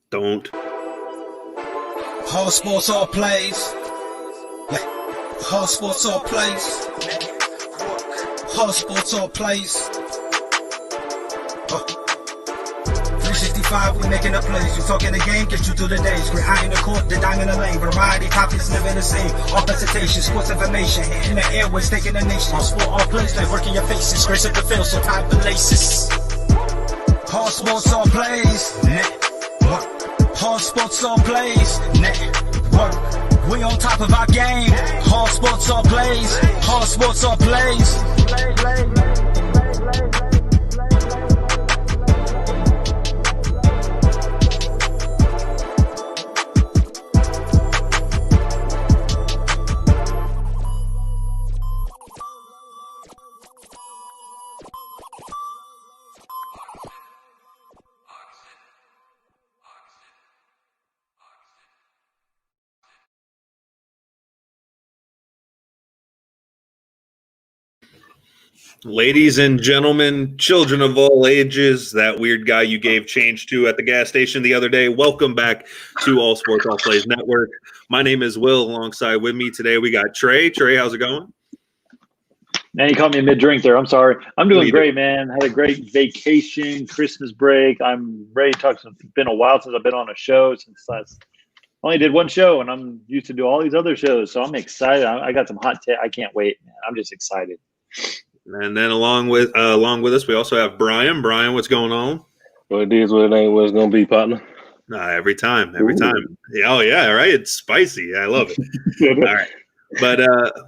Don't. All sports, all plays. All sports, all plays. All sports, all plays. 365, we making the plays. You talking the game, get you through the days. We're high in the court, the dime in the lane. Variety, topics never the same. All presentation, sports information. In the airways, taking the nation. All sport, all plays, like working your faces. Grace at the field, so tie the laces. All sports, all plays. Network. All sports, all plays. Network. We on top of our game. All sports, all plays. All sports, all plays. Ladies and gentlemen, children of all ages, that weird guy you gave change to at the gas station the other day, welcome back to All Sports All Plays Network. My name is Will. Alongside with me today, we got Trey. Trey, how's it going? Man, you caught me mid-drink there. I'm sorry. I'm doing great, man. Had a great vacation, Christmas break. I'm ready to talk. It's been a while since I've been on a show. Only did one show, and I'm used to do all these other shows, so I'm excited. I got some hot take. I can't wait, man. I'm just excited. And then along with us, we also have Brian. Brian, what's going on? What it is, what it ain't, what it's gonna be, partner. Every time. Yeah, oh yeah, right. It's spicy. I love it. All right. But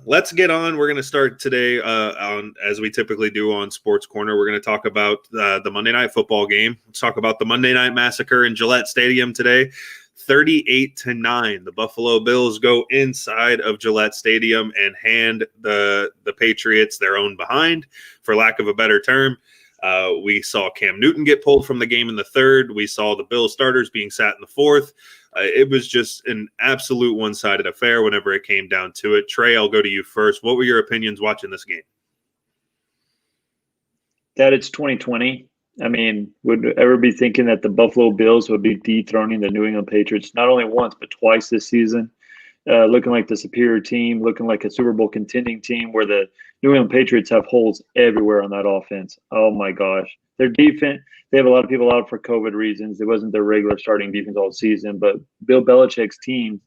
let's get on. We're going to start today on, as we typically do on Sports Corner. We're going to talk about the Monday Night Football game. Let's talk about the Monday Night Massacre in Gillette Stadium today. 38-9. The Buffalo Bills go inside of Gillette Stadium and hand the Patriots their own behind, for lack of a better term. We saw Cam Newton get pulled from the game in the third. We saw the Bills starters being sat in the fourth. It was just an absolute one-sided affair whenever it came down to it. Trey, I'll go to you first. What were your opinions watching this game? That it's 2020. I mean, would ever be thinking that the Buffalo Bills would be dethroning the New England Patriots not only once but twice this season, looking like the superior team, looking like a Super Bowl contending team, where the New England Patriots have holes everywhere on that offense. Oh my gosh, their defense. They have a lot of people out for COVID reasons. It wasn't their regular starting defense all season, but Bill Belichick's team,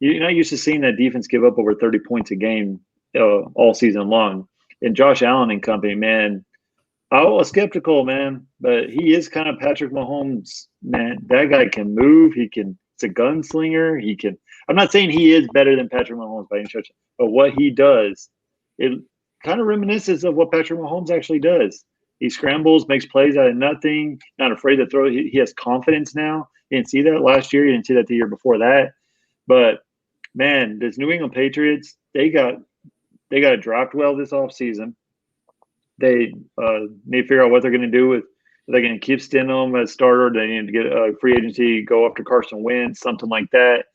you're not used to seeing that defense give up over 30 points a game all season long. And Josh Allen and company, man. I was skeptical, man, but he is kind of Patrick Mahomes, man. That guy can move. It's a gunslinger. I'm not saying he is better than Patrick Mahomes by any stretch, but what he does, it kind of reminisces of what Patrick Mahomes actually does. He scrambles, makes plays out of nothing, not afraid to throw. He has confidence now. You didn't see that last year. You didn't see that the year before that. But, man, this New England Patriots, they got to draft well this offseason. They need to figure out what they're going to do with. Are they going to keep Stidham as starter? They need to get a free agency, go after Carson Wentz, something like that.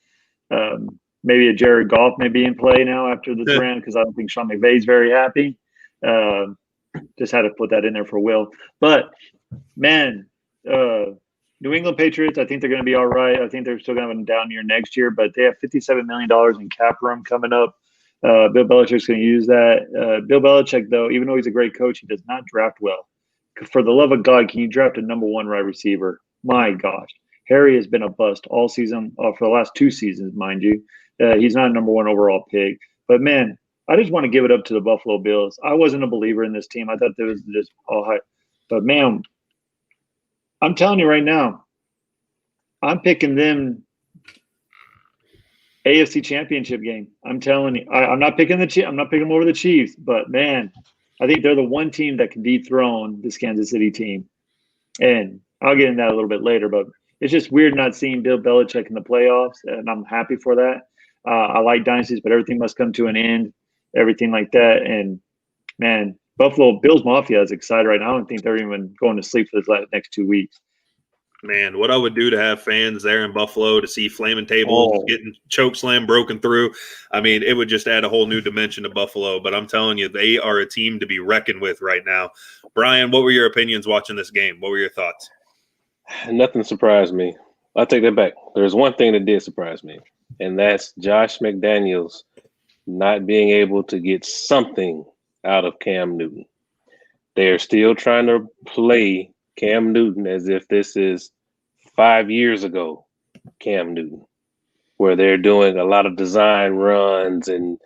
Maybe a Jared Goff may be in play now after this round, because I don't think Sean McVay's very happy. Just had to put that in there for Will. But, man, New England Patriots, I think they're going to be all right. I think they're still going to have a down year next year, but they have $57 million in cap room coming up. Bill Belichick's going to use that. Bill Belichick, though, even though he's a great coach, he does not draft well. For the love of God, can you draft a number one wide receiver? My gosh. Harry has been a bust all season, for the last 2 seasons, mind you. He's not a number one overall pick. But, man, I just want to give it up to the Buffalo Bills. I wasn't a believer in this team. I thought it was just all hype. But, man, I'm telling you right now, I'm picking them AFC Championship game. I'm telling you, I'm not picking I'm not picking them over the Chiefs, but man, I think they're the one team that can dethrone this Kansas City team. And I'll get into that a little bit later, but it's just weird not seeing Bill Belichick in the playoffs, and I'm happy for that. I like dynasties, but everything must come to an end, everything like that. And man, Buffalo Bills Mafia is excited right now. I don't think they're even going to sleep for the next 2 weeks. Man, what I would do to have fans there in Buffalo to see flaming tables getting choke slam broken through. I mean, it would just add a whole new dimension to Buffalo. But I'm telling you, they are a team to be reckoned with right now. Brian, what were your opinions watching this game? What were your thoughts? Nothing surprised me. I'll take that back. There's one thing that did surprise me, and that's Josh McDaniels not being able to get something out of Cam Newton. They're still trying to play Cam Newton as if this is 5 years ago Cam Newton, where they're doing a lot of design runs and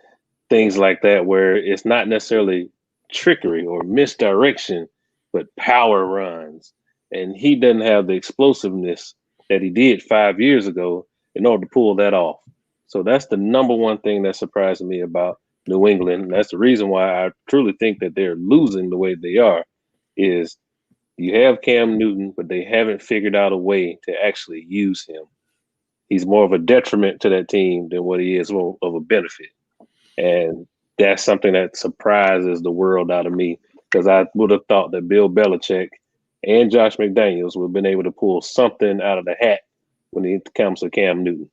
things like that, where it's not necessarily trickery or misdirection, but power runs. And he doesn't have the explosiveness that he did 5 years ago in order to pull that off. So that's the number one thing that surprised me about New England. And that's the reason why I truly think that they're losing the way they are, is you have Cam Newton, but they haven't figured out a way to actually use him. He's more of a detriment to that team than what he is of a benefit. And that's something that surprises the world out of me, because I would have thought that Bill Belichick and Josh McDaniels would have been able to pull something out of the hat when it comes to Cam Newton.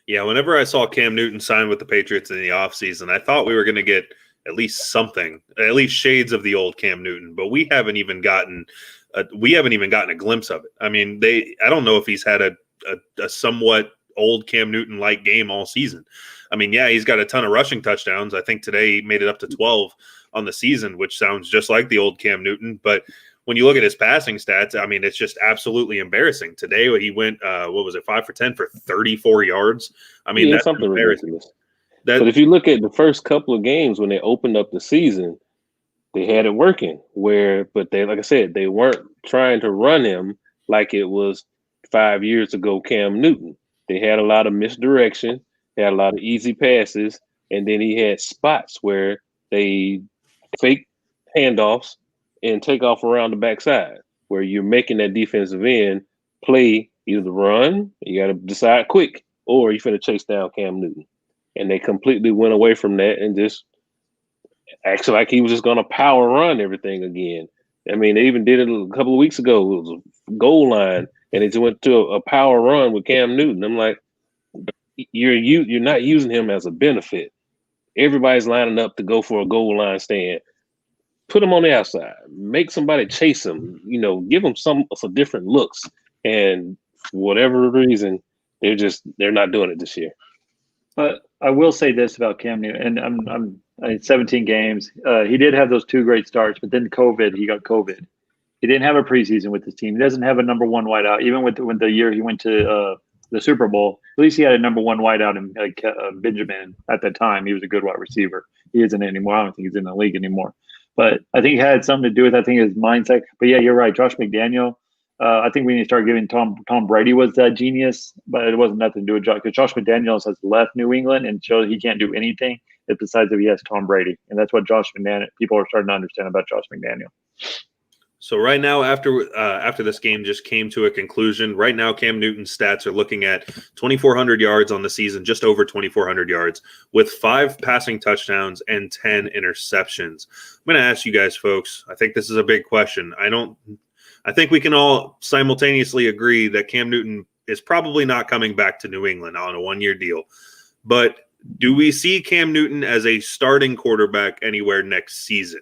Yeah, whenever I saw Cam Newton sign with the Patriots in the offseason, I thought we were going to get at least something, at least shades of the old Cam Newton, but we haven't even gotten a glimpse of it. I mean, I don't know if he's had a somewhat old Cam Newton-like game all season. I mean, yeah, he's got a ton of rushing touchdowns. I think today he made it up to 12 on the season, which sounds just like the old Cam Newton. But when you look at his passing stats, I mean, it's just absolutely embarrassing. Today he went, 5 for 10 for 34 yards. I mean, that's something embarrassing. ridiculous. But if you look at the first couple of games when they opened up the season, they had it working. But they, like I said, they weren't trying to run him like it was 5 years ago Cam Newton. They had a lot of misdirection, they had a lot of easy passes, and then he had spots where they fake handoffs and take off around the backside, where you're making that defensive end play either the run, you got to decide quick, or you're going to chase down Cam Newton. And they completely went away from that and just acted like he was just going to power run everything again. I mean, they even did it a couple of weeks ago. It was a goal line, and it just went to a power run with Cam Newton. I'm like, you're not using him as a benefit. Everybody's lining up to go for a goal line stand. Put him on the outside. Make somebody chase him. Give him some different looks. And for whatever reason, they're not doing it this year. But I will say this about Cam Newton, and I'm 17 games. He did have those 2 great starts, but then he got COVID. He didn't have a preseason with his team. He doesn't have a number one wideout. Even when the year he went to the Super Bowl, at least he had a number one wideout in Benjamin at that time. He was a good wide receiver. He isn't anymore. I don't think he's in the league anymore. But I think it had something to do with, I think, his mindset. But yeah, you're right. Josh McDaniel, I think we need to start giving Tom Brady was that genius, but it wasn't nothing to do with Josh, because Josh McDaniels has left New England and shows he can't do anything besides if he has Tom Brady. And that's what Josh McDaniel, people are starting to understand about Josh McDaniel. So right now, after this game just came to a conclusion, right now Cam Newton's stats are looking at 2,400 yards on the season, just over 2,400 yards, with 5 passing touchdowns and 10 interceptions. I'm going to ask you guys, folks, I think this is a big question. I think we can all simultaneously agree that Cam Newton is probably not coming back to New England on a 1-year deal. But do we see Cam Newton as a starting quarterback anywhere next season?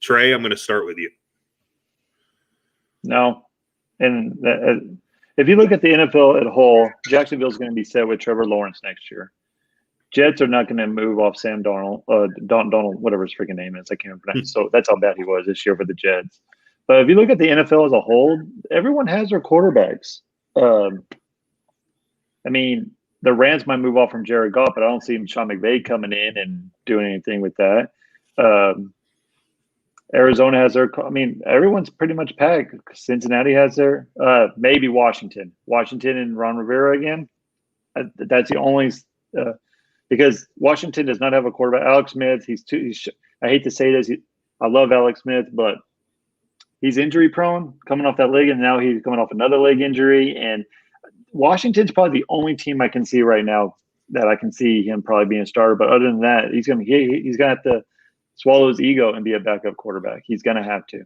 Trey, I'm going to start with you. No. And if you look at the NFL as a whole, Jacksonville's going to be set with Trevor Lawrence next year. Jets are not going to move off Sam Darnold, Donald, whatever his freaking name is. I can't pronounce it. So that's how bad he was this year for the Jets. But if you look at the NFL as a whole, everyone has their quarterbacks. I mean, the Rams might move off from Jared Goff, but I don't see Sean McVay coming in and doing anything with that. Arizona has their. I mean, everyone's pretty much packed. Cincinnati has their. Maybe Washington and Ron Rivera again. That's the only. Because Washington does not have a quarterback. Alex Smith, I hate to say this. I love Alex Smith, but he's injury prone, coming off that leg, and now he's coming off another leg injury. And Washington's probably the only team I can see right now that I can see him probably being a starter. But other than that, he's gonna have to swallow his ego and be a backup quarterback. He's gonna have to.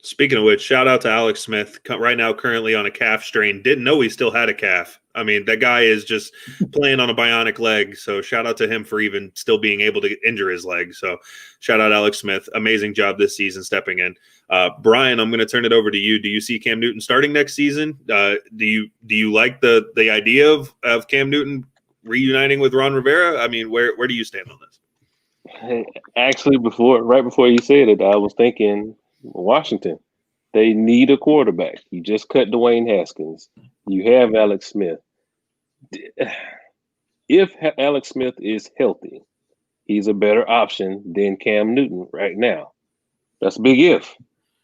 Speaking of which, shout out to Alex Smith right now, currently on a calf strain. Didn't know he still had a calf. I mean, that guy is just playing on a bionic leg. So shout out to him for even still being able to injure his leg. So shout out Alex Smith. Amazing job this season stepping in. Brian, I'm going to turn it over to you. Do you see Cam Newton starting next season? Do you like the idea of Cam Newton reuniting with Ron Rivera? I mean, where do you stand on this? Actually, right before you said it, I was thinking Washington. They need a quarterback. You just cut Dwayne Haskins. You have Alex Smith. If Alex Smith is healthy, he's a better option than Cam Newton right now. That's a big if,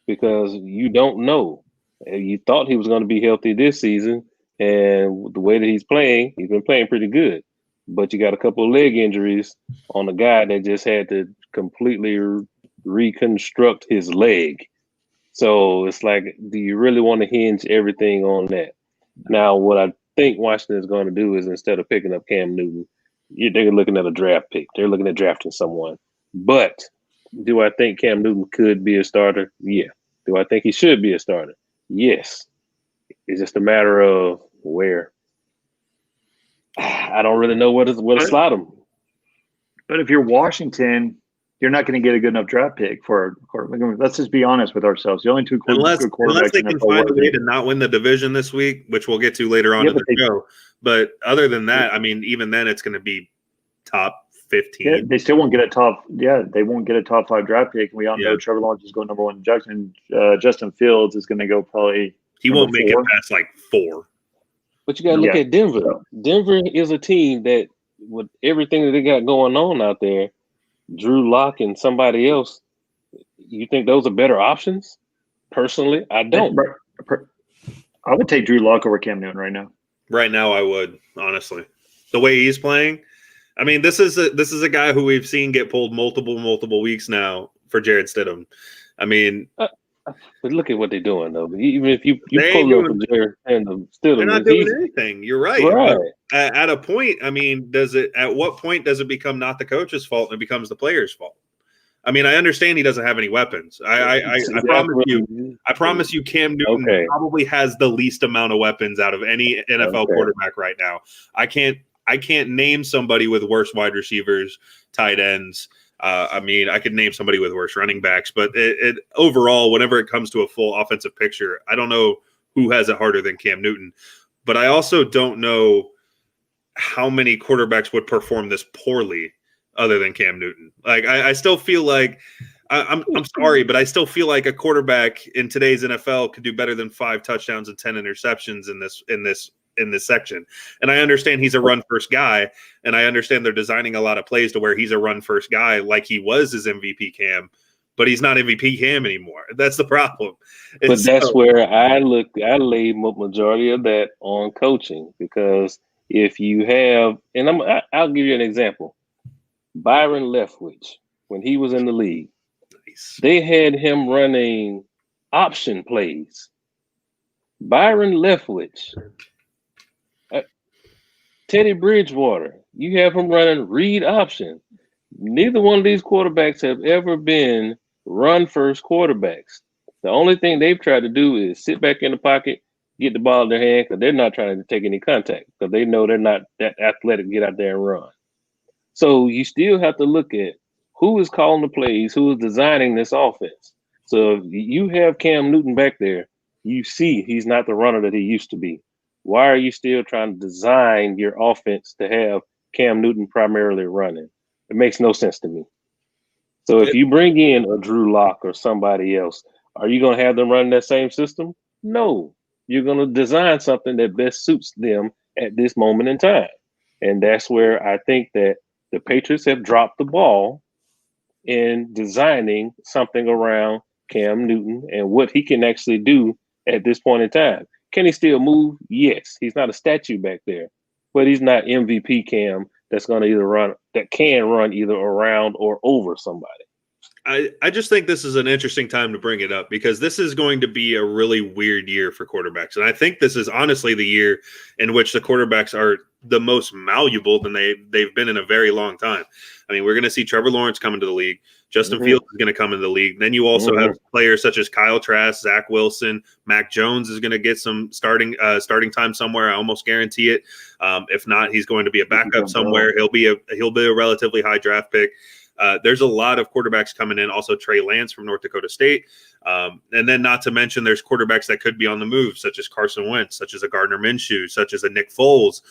because you don't know. You thought he was going to be healthy this season, and the way that he's been playing pretty good. But you got a couple of leg injuries on a guy that just had to completely reconstruct his leg. So it's like, do you really want to hinge everything on that? Now, what I think Washington is going to do is, instead of picking up Cam Newton, they're looking at a draft pick. They're looking at drafting someone. But do I think Cam Newton could be a starter? Yeah. Do I think he should be a starter? Yes. It's just a matter of where. I don't really know where to slot him. But if you're Washington, you're not going to get a good enough draft pick for. Let's just be honest with ourselves. The only two unless quarterbacks they can find a way to not win the division this week, which we'll get to later on in the show. But other than that, I mean, even then, it's going to be top 15. Yeah, they still won't get a top. Yeah, they won't get a top 5 draft pick. We all know Trevor Lawrence is going number 1 in Jackson. Justin Fields is going to go probably. He won't make it past like 4. But you got to look at Denver. Denver is a team that, with everything that they got going on out there, Drew Lock and somebody else, you think those are better options? Personally, I don't. I would take Drew Lock over Cam Newton right now. Right now, I would, honestly. The way he's playing, I mean, this is a guy who we've seen get pulled multiple weeks now for Jarrett Stidham. I mean, but look at what they're doing, though. Even if you pull up for Jarrett Stidham, they're not doing anything. You're right. Right. At a point, I mean, at what point does it become not the coach's fault and it becomes the player's fault? I mean, I understand he doesn't have any weapons. I promise you, Cam Newton probably has the least amount of weapons out of any NFL quarterback right now. I can't name somebody with worse wide receivers, tight ends. I mean, I could name somebody with worse running backs, but it overall, whenever it comes to a full offensive picture, I don't know who has it harder than Cam Newton. But I also don't know how many quarterbacks would perform this poorly other than Cam Newton. Like, I still feel like I'm sorry, but I still feel like a quarterback in today's NFL could do better than 5 touchdowns and 10 interceptions in this section. And I understand he's a run first guy, and I understand they're designing a lot of plays to where he's a run first guy like he was his MVP Cam, but he's not MVP Cam anymore. That's the problem. But that's where I lay majority of that on coaching, because if you have, and I'll give you an example. Byron Leftwich, when he was in the league, they had him running option plays. Byron Leftwich, Teddy Bridgewater, you have him running read option. Neither one of these quarterbacks have ever been run first quarterbacks. The only thing they've tried to do is sit back in the pocket, get the ball in their hand, because they're not trying to take any contact, because they know they're not that athletic to get out there and run. So you still have to look at who is calling the plays, who is designing this offense. So if you have Cam Newton back there, you see he's not the runner that he used to be. Why are you still trying to design your offense to have Cam Newton primarily running? It makes no sense to me. So if you bring in a Drew Lock or somebody else, are you going to have them running that same system? No. You're going to design something that best suits them at this moment in time. And that's where I think that the Patriots have dropped the ball in designing something around Cam Newton and what he can actually do at this point in time. Can he still move? Yes. He's not a statue back there, but he's not MVP Cam that's going to can run either around or over somebody. I just think this is an interesting time to bring it up, because this is going to be a really weird year for quarterbacks. And I think this is honestly the year in which the quarterbacks are the most malleable than they've been in a very long time. I mean, we're going to see Trevor Lawrence come into the league. Justin Fields is going to come into the league. Then you also have players such as Kyle Trask, Zach Wilson, Mac Jones is going to get some starting time somewhere. I almost guarantee it. If not, he's going to be a backup somewhere. He'll be a relatively high draft pick. There's a lot of quarterbacks coming in. Also, Trey Lance from North Dakota State. And then not to mention there's quarterbacks that could be on the move, such as Carson Wentz, such as a Gardner Minshew, such as a Nick Foles.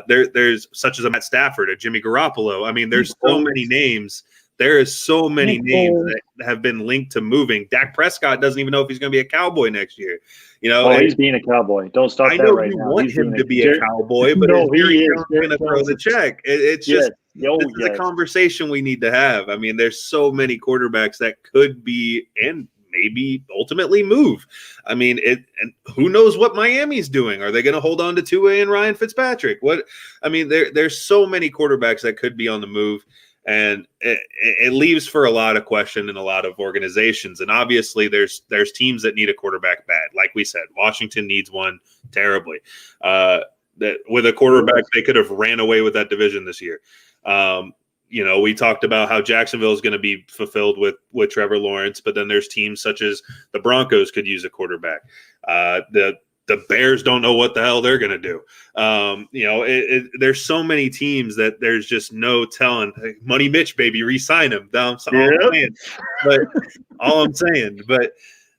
There's such as a Matt Stafford, a Jimmy Garoppolo. I mean, there's so many names. There is so many names that have been linked to moving. Dak Prescott doesn't even know if he's going to be a Cowboy next year. He's being a Cowboy. Don't start that right now. I know you want him to be a Cowboy, but he is going to throw the check. It's just this is a conversation we need to have. I mean, there's so many quarterbacks that could be and maybe ultimately move. I mean, and who knows what Miami's doing? Are they going to hold on to Tua and Ryan Fitzpatrick? There's so many quarterbacks that could be on the move. And it leaves for a lot of question in a lot of organizations. And obviously there's teams that need a quarterback bad. Like we said, Washington needs one terribly. That with a quarterback, they could have ran away with that division this year. We talked about how Jacksonville is going to be fulfilled with Trevor Lawrence, but then there's teams such as the Broncos could use a quarterback. The Bears don't know what the hell they're going to do. There's so many teams that there's just no telling. Hey, Money Mitch, baby, re-sign him. That's all I'm saying. But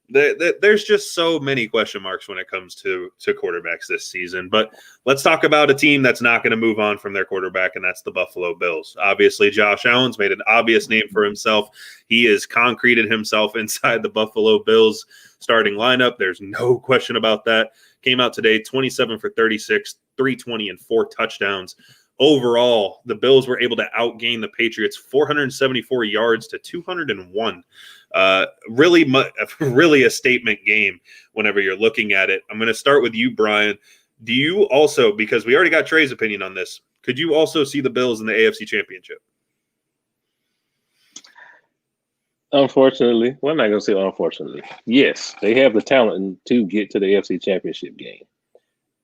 there's just so many question marks when it comes to quarterbacks this season. But let's talk about a team that's not going to move on from their quarterback, and that's the Buffalo Bills. Obviously, Josh Allen's made an obvious name for himself. He has concreted himself inside the Buffalo Bills starting lineup. There's no question about that. Came out today, 27 for 36, 320, and 4 touchdowns. Overall, the Bills were able to outgain the Patriots 474 yards to 201. Really a statement game whenever you're looking at it. I'm going to start with you, Brian. Do you also, because we already got Trey's opinion on this, could you also see the Bills in the AFC Championship? Unfortunately, well, I'm not going to say unfortunately. Yes, they have the talent to get to the AFC Championship game.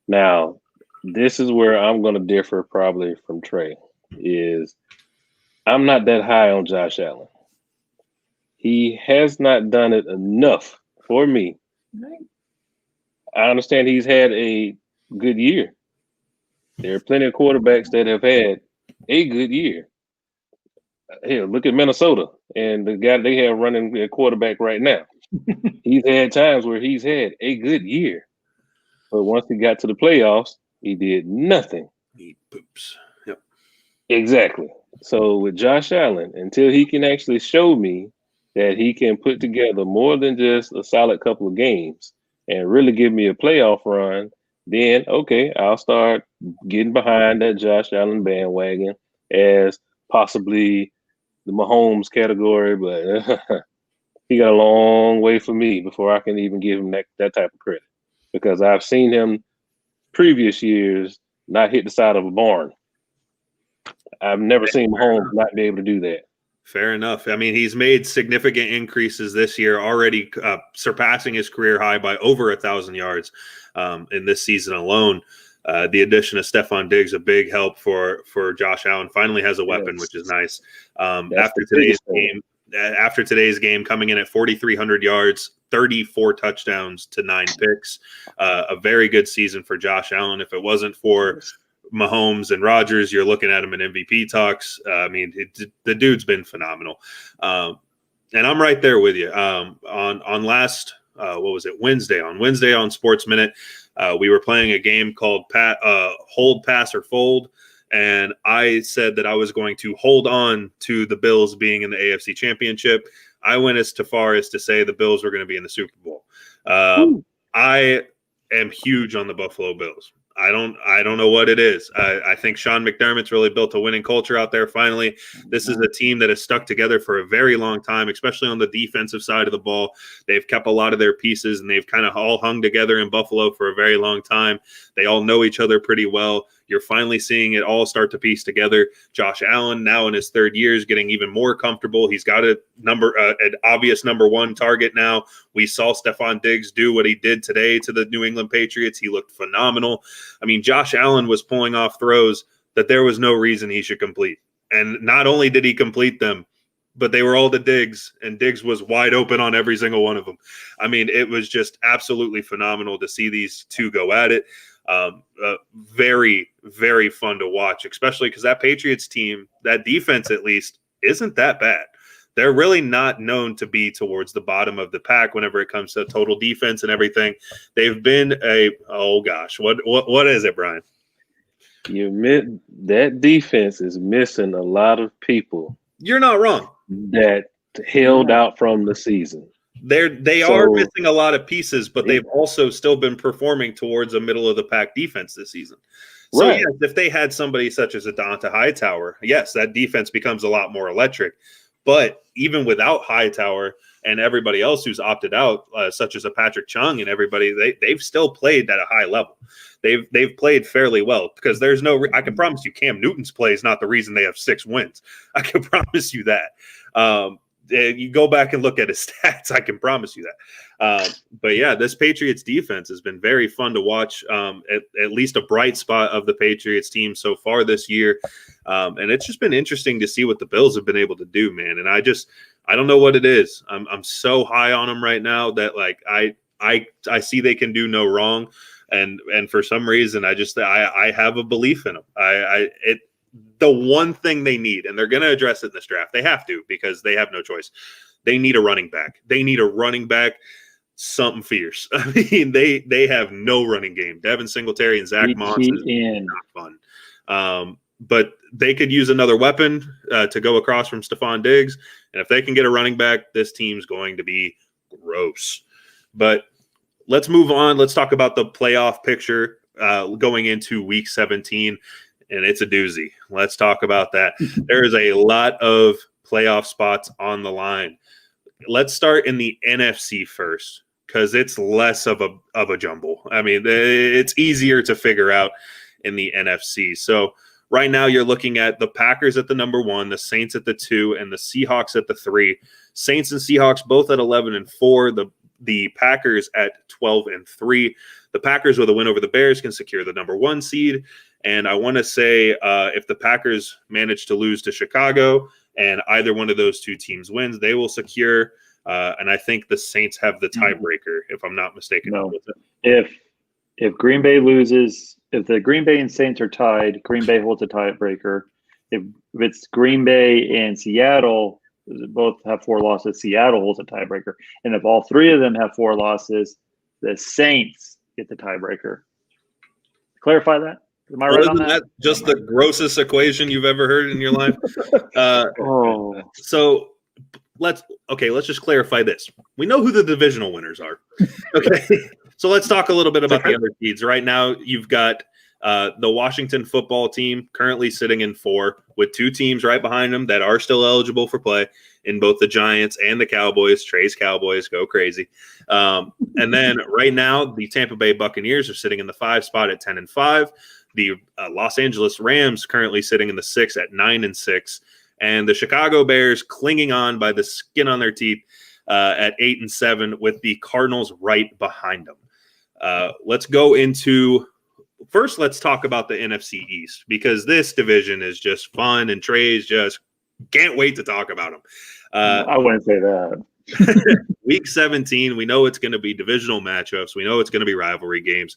Now, this is where I'm going to differ probably from Trey, is I'm not that high on Josh Allen. He has not done it enough for me. I understand he's had a good year. There are plenty of quarterbacks that have had a good year. Hell, look at Minnesota and the guy they have running their quarterback right now. He's had times where he's had a good year. But once he got to the playoffs, he did nothing. He poops. Yep. Exactly. So with Josh Allen, until he can actually show me that he can put together more than just a solid couple of games and really give me a playoff run, then, okay, I'll start getting behind that Josh Allen bandwagon as possibly the Mahomes category, but he got a long way for me before I can even give him that type of credit, because I've seen him previous years not hit the side of a barn. I've never seen Mahomes not be able to do that. Fair enough. I mean, he's made significant increases this year, already surpassing his career high by over 1,000 yards in this season alone. The addition of Stephon Diggs, a big help for Josh Allen. Finally has a weapon, which is nice. After today's game, coming in at 4,300 yards, 34 touchdowns to 9 picks. A very good season for Josh Allen. If it wasn't for Mahomes and Rodgers, you're looking at him in MVP talks. I mean, the dude's been phenomenal. And I'm right there with you. On last, what was it, Wednesday? On Wednesday on Sports Minute, we were playing a game called Hold, Pass, or Fold. And I said that I was going to hold on to the Bills being in the AFC Championship. I went as far as to say the Bills were going to be in the Super Bowl. I am huge on the Buffalo Bills. I don't know what it is. I think Sean McDermott's really built a winning culture out there. Finally, this is a team that has stuck together for a very long time, especially on the defensive side of the ball. They've kept a lot of their pieces, and they've kind of all hung together in Buffalo for a very long time. They all know each other pretty well. You're finally seeing it all start to piece together. Josh Allen, now in his third year, is getting even more comfortable. He's got an obvious number one target now. We saw Stephon Diggs do what he did today to the New England Patriots. He looked phenomenal. I mean, Josh Allen was pulling off throws that there was no reason he should complete. And not only did he complete them, but they were all to Diggs, and Diggs was wide open on every single one of them. I mean, it was just absolutely phenomenal to see these two go at it. Very, very fun to watch, especially because that Patriots team, that defense at least, isn't that bad. They're really not known to be towards the bottom of the pack whenever it comes to total defense and everything. They've been what is it, Brian? That defense is missing a lot of people. You're not wrong. That held out from the season. They are missing a lot of pieces, but they've also still been performing towards a middle of the pack defense this season. So yes, if they had somebody such as Adonta Hightower, yes, that defense becomes a lot more electric. But even without Hightower and everybody else who's opted out, such as a Patrick Chung and everybody, they've still played at a high level. They've played fairly well, because there's I can promise you Cam Newton's play is not the reason they have 6 wins. I can promise you that. You go back and look at his stats, I can promise you that. But yeah, this Patriots defense has been very fun to watch. At least a bright spot of the Patriots team so far this year. And it's just been interesting to see what the Bills have been able to do, man. And I don't know what it is. I'm so high on them right now that like I see they can do no wrong. And for some reason, I have a belief in them. The one thing they need, and they're going to address it in this draft, they have to, because they have no choice. They need a running back. They need a running back, something fierce. I mean, they have no running game. Devin Singletary and Zach Moss is not fun. But they could use another weapon to go across from Stephon Diggs. And if they can get a running back, this team's going to be gross. But let's move on. Let's talk about the playoff picture going into Week 17. And it's a doozy. Let's talk about that. There is a lot of playoff spots on the line. Let's start in the NFC first, because it's less of a jumble. I mean, it's easier to figure out in the NFC. So right now you're looking at the Packers at the number 1, the Saints at the 2, and the Seahawks at the 3. Saints and Seahawks both at 11-4. The Packers at 12-3. The Packers with a win over the Bears can secure the number 1 seed. And I want to say if the Packers manage to lose to Chicago and either one of those two teams wins, they will secure. And I think the Saints have the tiebreaker, if I'm not mistaken. No. If Green Bay loses, if the Green Bay and Saints are tied, Green Bay holds a tiebreaker. If it's Green Bay and Seattle, both have 4 losses, Seattle holds a tiebreaker. And if all 3 of them have 4 losses, the Saints get the tiebreaker. Clarify that? Am I right on that? Just the grossest equation you've ever heard in your life. So let's just clarify this. We know who the divisional winners are. Okay. So let's talk a little bit about the other seeds. Right now, you've got the Washington football team currently sitting in 4 with 2 teams right behind them that are still eligible for play in both the Giants and the Cowboys. Trey's Cowboys go crazy. And then right now, the Tampa Bay Buccaneers are sitting in the 5 spot at 10-5. The Los Angeles Rams currently sitting in the 6 at 9-6. And the Chicago Bears clinging on by the skin on their teeth at 8-7 with the Cardinals right behind them. Let's talk about the NFC East, because this division is just fun and Trey's just can't wait to talk about them. I wouldn't say that. Week 17, we know it's going to be divisional matchups. We know it's going to be rivalry games.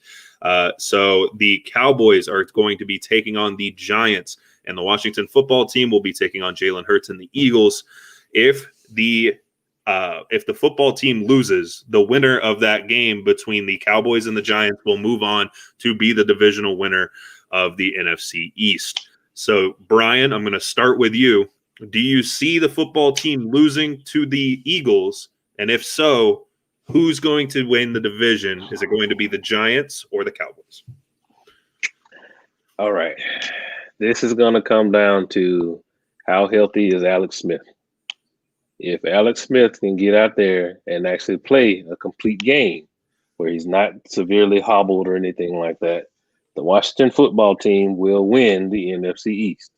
So the Cowboys are going to be taking on the Giants, and the Washington football team will be taking on Jalen Hurts and the Eagles. If the football team loses, the winner of that game between the Cowboys and the Giants will move on to be the divisional winner of the NFC East. So, Brian, I'm going to start with you. Do you see the football team losing to the Eagles? And if so, who's going to win the division? Is it going to be the Giants or the Cowboys? All right. This is going to come down to how healthy is Alex Smith. If Alex Smith can get out there and actually play a complete game where he's not severely hobbled or anything like that, the Washington football team will win the NFC East.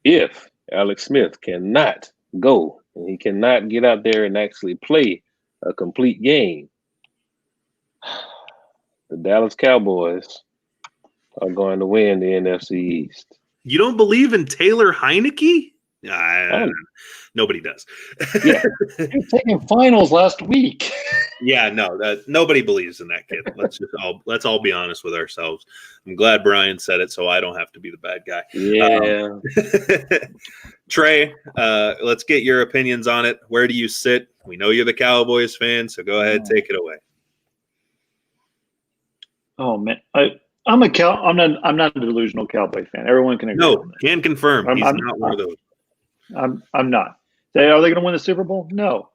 If Alex Smith cannot go and he cannot get out there and actually play a complete game, the Dallas Cowboys are going to win the NFC East. You don't believe in Taylor Heineke? Nobody does. Yeah, he was taking finals last week. Yeah, no, nobody believes in that kid. Let's all be honest with ourselves. I'm glad Brian said it, so I don't have to be the bad guy. Yeah. Trey, let's get your opinions on it. Where do you sit? We know you're the Cowboys fan, so go ahead, take it away. Oh man, I'm not a delusional Cowboy fan. Everyone can agree. No, can confirm. He's not one of those. I'm not. Are they going to win the Super Bowl? No.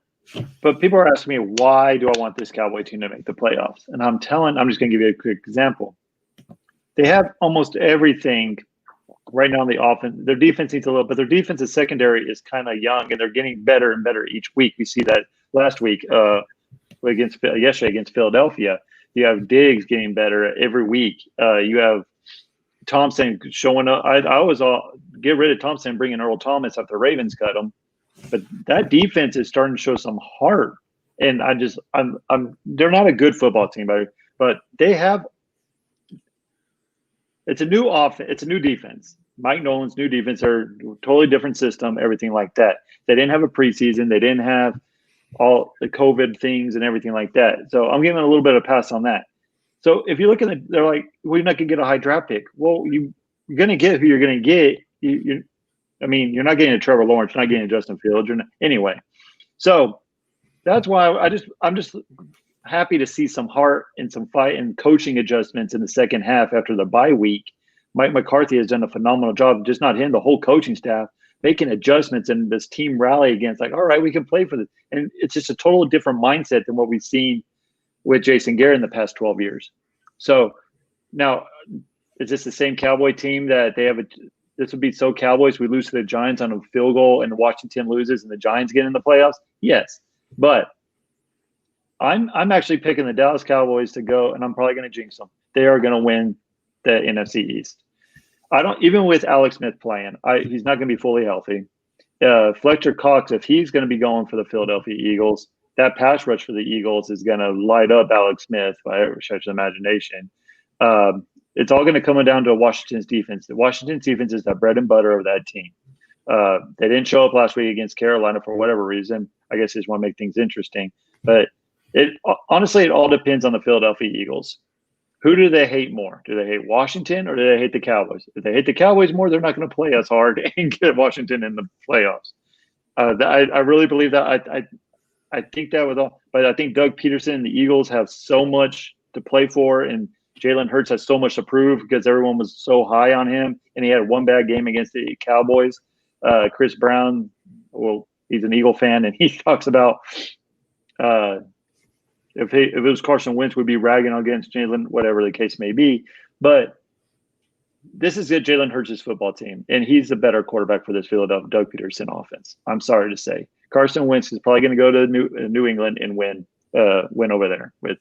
But people are asking me, why do I want this Cowboy team to make the playoffs? And I'm just going to give you a quick example. They have almost everything right now on the offense. Their defense needs a little, but their defensive secondary is kind of young, and they're getting better and better each week. We see that last week yesterday against Philadelphia. You have Diggs getting better every week. You have Thompson showing up. I always get rid of Thompson and bring in Earl Thomas after the Ravens cut him. But that defense is starting to show some heart. And they're not a good football team, but they have – it's a new offense. It's a new defense. Mike Nolan's new defense are totally different system, everything like that. They didn't have a preseason. They didn't have all the COVID things and everything like that. So I'm giving a little bit of a pass on that. So if you look at it, they're like, we're not going to get a high draft pick. Well, you're going to get who you're going to get. You're not getting a Trevor Lawrence, you're not getting a Justin Fields. Anyway, so that's why I'm just happy to see some heart and some fight and coaching adjustments in the second half after the bye week. Mike McCarthy has done a phenomenal job, just not him, the whole coaching staff, making adjustments and this team rally against like, all right, we can play for this. And it's just a total different mindset than what we've seen with Jason Garrett in the past 12 years. So now, is this the same Cowboy team that they have this would be so Cowboys, we lose to the Giants on a field goal and Washington loses and the Giants get in the playoffs? Yes. But I'm actually picking the Dallas Cowboys to go, and I'm probably going to jinx them. They are going to win the NFC East. Even with Alex Smith playing, he's not going to be fully healthy. Fletcher Cox, if he's going to be going for the Philadelphia Eagles, that pass rush for the Eagles is going to light up Alex Smith by every stretch of imagination. It's all going to come down to Washington's defense. The Washington's defense is the bread and butter of that team. They didn't show up last week against Carolina for whatever reason. I guess they just want to make things interesting. But honestly, it all depends on the Philadelphia Eagles. Who do they hate more? Do they hate Washington or do they hate the Cowboys? If they hate the Cowboys more, they're not going to play as hard and get Washington in the playoffs. I really believe that. I think that with all, but I think Doug Peterson and the Eagles have so much to play for, and Jalen Hurts has so much to prove because everyone was so high on him, and he had one bad game against the Cowboys. Chris Brown, well, he's an Eagle fan, and he talks about if it was Carson Wentz, would be ragging against Jalen, whatever the case may be. But this is Jalen Hurts' football team, and he's the better quarterback for this Philadelphia Doug Peterson offense. I'm sorry to say. Carson Wentz is probably going to go to New England and win over there with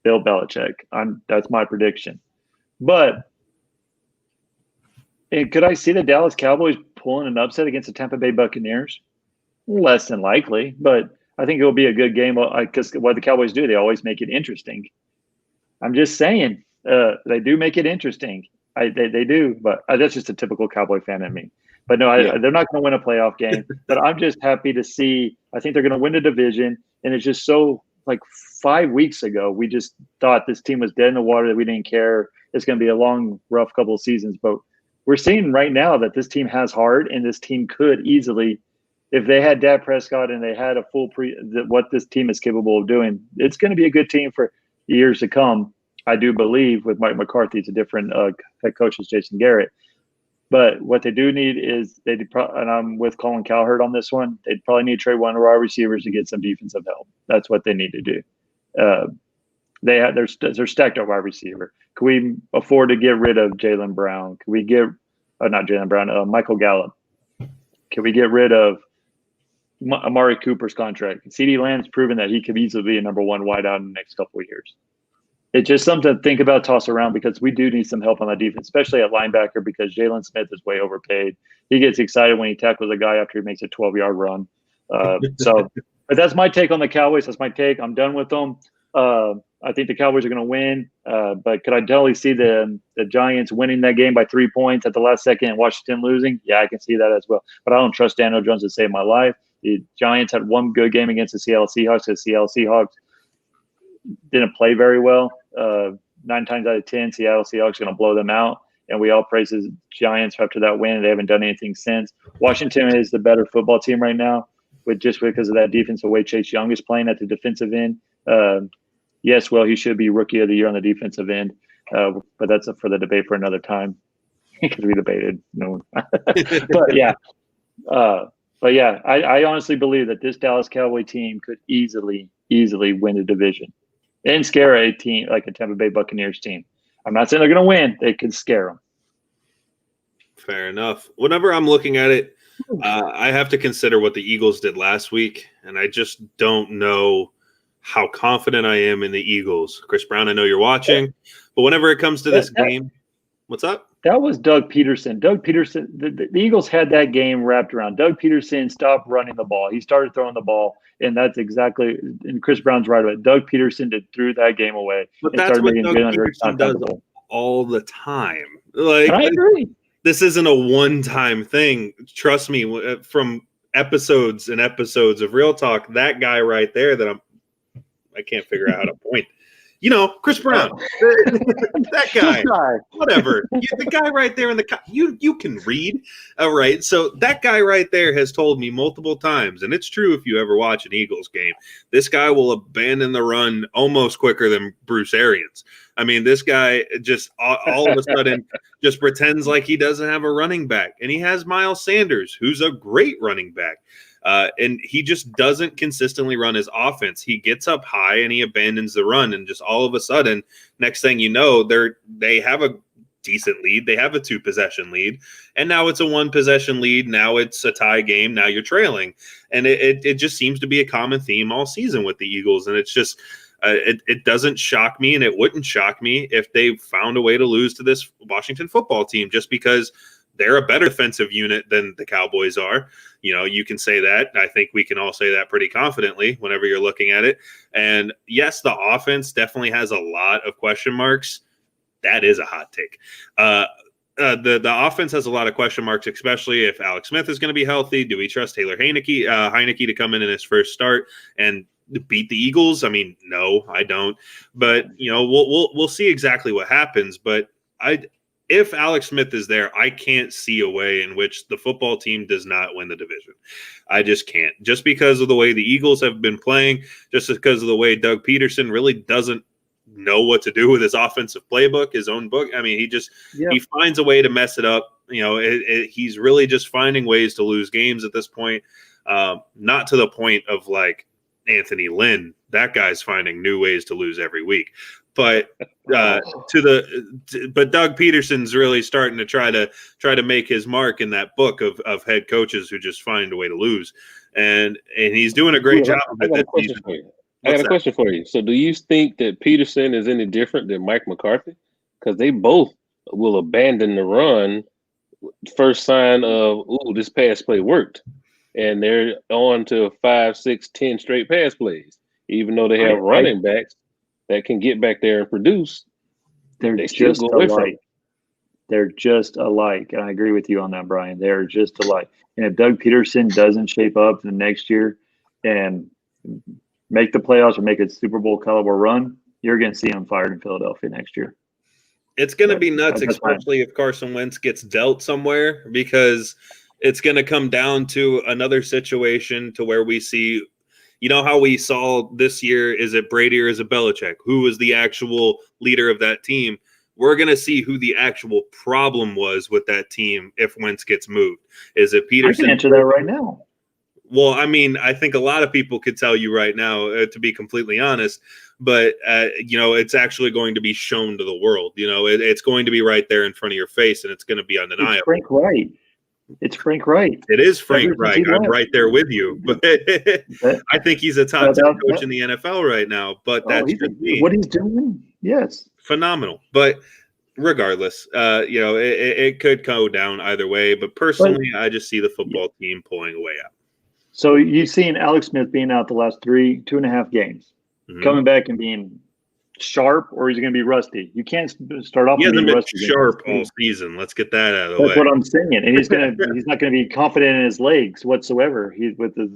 Bill Belichick. That's my prediction. But could I see the Dallas Cowboys pulling an upset against the Tampa Bay Buccaneers? Less than likely, but I think it will be a good game because what the Cowboys do, they always make it interesting. I'm just saying they do make it interesting. They do, but that's just a typical Cowboy fan in me. But no, they're not going to win a playoff game. But I'm just happy to see. I think they're going to win the division, and it's just so like 5 weeks ago we just thought this team was dead in the water, that we didn't care. It's going to be a long, rough couple of seasons, but we're seeing right now that this team has heart, and this team could easily, if they had Dak Prescott and they had a full what this team is capable of doing, it's going to be a good team for years to come. I do believe with Mike McCarthy, it's a different head coach as Jason Garrett. But what they do need is and I'm with Colin Cowherd on this one. They'd probably need to trade one of our receivers to get some defensive help. That's what they need to do. They're stacked at wide receiver. Can we afford to get rid of Jaylen Brown? Can we get not Jaylen Brown? Michael Gallup. Can we get rid of Amari Cooper's contract? CeeDee Lamb's proven that he could easily be a number one wideout in the next couple of years. It's just something to think about, toss around, because we do need some help on that defense, especially at linebacker, because Jalen Smith is way overpaid. He gets excited when he tackles a guy after he makes a 12-yard run. But that's my take on the Cowboys. That's my take. I'm done with them. I think the Cowboys are going to win. But could I totally see the Giants winning that game by 3 points at the last second and Washington losing? Yeah, I can see that as well. But I don't trust Daniel Jones to save my life. The Giants had one good game against the Seattle Seahawks. The Seattle Seahawks didn't play very well. 9 times out of 10, Seattle Seahawks are going to blow them out. And we all praise the Giants after that win. They haven't done anything since. Washington is the better football team right now, just because of that defense, the way Chase Young is playing at the defensive end. Yes, well, he should be Rookie of the Year on the defensive end. But that's up for the debate for another time, because we debated. No, but yeah. I honestly believe that this Dallas Cowboy team could easily win the division and scare a team like a Tampa Bay Buccaneers team. I'm not saying they're going to win. They could scare them. Fair enough. Whenever I'm looking at it, I have to consider what the Eagles did last week, and I just don't know how confident I am in the Eagles. Chris Brown, I know you're watching, but whenever it comes to this game, what's up? That was Doug Peterson. Doug Peterson, the Eagles had that game wrapped around. Doug Peterson stopped running the ball. He started throwing the ball, and that's exactly – and Chris Brown's right about it. Doug Peterson threw that game away. But that's what Doug Peterson does all the time. Like, I agree. This isn't a one-time thing. Trust me, from episodes and episodes of Real Talk, that guy right there that I can't figure out how to point. You know, Chris Brown, that guy, whatever. The guy right there you can read. All right. So that guy right there has told me multiple times, and it's true if you ever watch an Eagles game, this guy will abandon the run almost quicker than Bruce Arians. I mean, this guy just all of a sudden just pretends like he doesn't have a running back. And he has Miles Sanders, who's a great running back. And he just doesn't consistently run his offense. He gets up high and he abandons the run. And just all of a sudden, next thing you know, they have a decent lead. They have a 2-possession lead. And now it's a 1-possession lead. Now it's a tie game. Now you're trailing. And it just seems to be a common theme all season with the Eagles. And it's just it doesn't shock me, and it wouldn't shock me if they found a way to lose to this Washington football team, just because they're a better defensive unit than the Cowboys are. You know, you can say that. I think we can all say that pretty confidently whenever you're looking at it. And yes, the offense definitely has a lot of question marks. That is a hot take. The offense has a lot of question marks, especially if Alex Smith is going to be healthy. Do we trust Taylor Heineke to come in his first start and beat the Eagles? I mean, no, I don't. But you know, we'll see exactly what happens. But if Alex Smith is there, I can't see a way in which the football team does not win the division. I just can't. Just because of the way the Eagles have been playing, just because of the way Doug Peterson really doesn't know what to do with his offensive playbook, his own book. I mean, he finds a way to mess it up. You know, he's really just finding ways to lose games at this point. Not to the point of like Anthony Lynn. That guy's finding new ways to lose every week. But but Doug Peterson's really starting to try to make his mark in that book of head coaches who just find a way to lose, and he's doing a great job of it. I got a question for you. So do you think that Peterson is any different than Mike McCarthy? Because they both will abandon the run first sign of, this pass play worked. And they're on to 5, 6, 10 straight pass plays. Even though they have running backs that can get back there and produce, they're just alike. They're just alike. And I agree with you on that, Brian. They're just alike. And if Doug Peterson doesn't shape up the next year and make the playoffs or make a Super Bowl caliber run, you're going to see him fired in Philadelphia next year. It's going to be nuts, especially if Carson Wentz gets dealt somewhere, because it's going to come down to another situation to where we see, you know, how we saw this year, is it Brady or is it Belichick? Who was the actual leader of that team? We're going to see who the actual problem was with that team if Wentz gets moved. Is it Peterson? I can answer that right now. Well, I mean, I think a lot of people could tell you right now, to be completely honest, but, you know, it's actually going to be shown to the world. You know, it's going to be right there in front of your face, and it's going to be undeniable. It's Frank Wright. It's Frank Wright. It is Frank Wright. I'm right there with you. But I think he's a top 10 coach in the NFL right now, but that's just me. What he's doing? Yes. Phenomenal. But regardless, it could go down either way. But personally, I just see the football team pulling away out. So you've seen Alex Smith being out the last 2.5 games, coming back and being sharp, or is he going to be rusty? You can't start off. He hasn't been rusty sharp all season. Let's get that out of the way. That's what I'm saying. And he's not going to be confident in his legs whatsoever. He's with his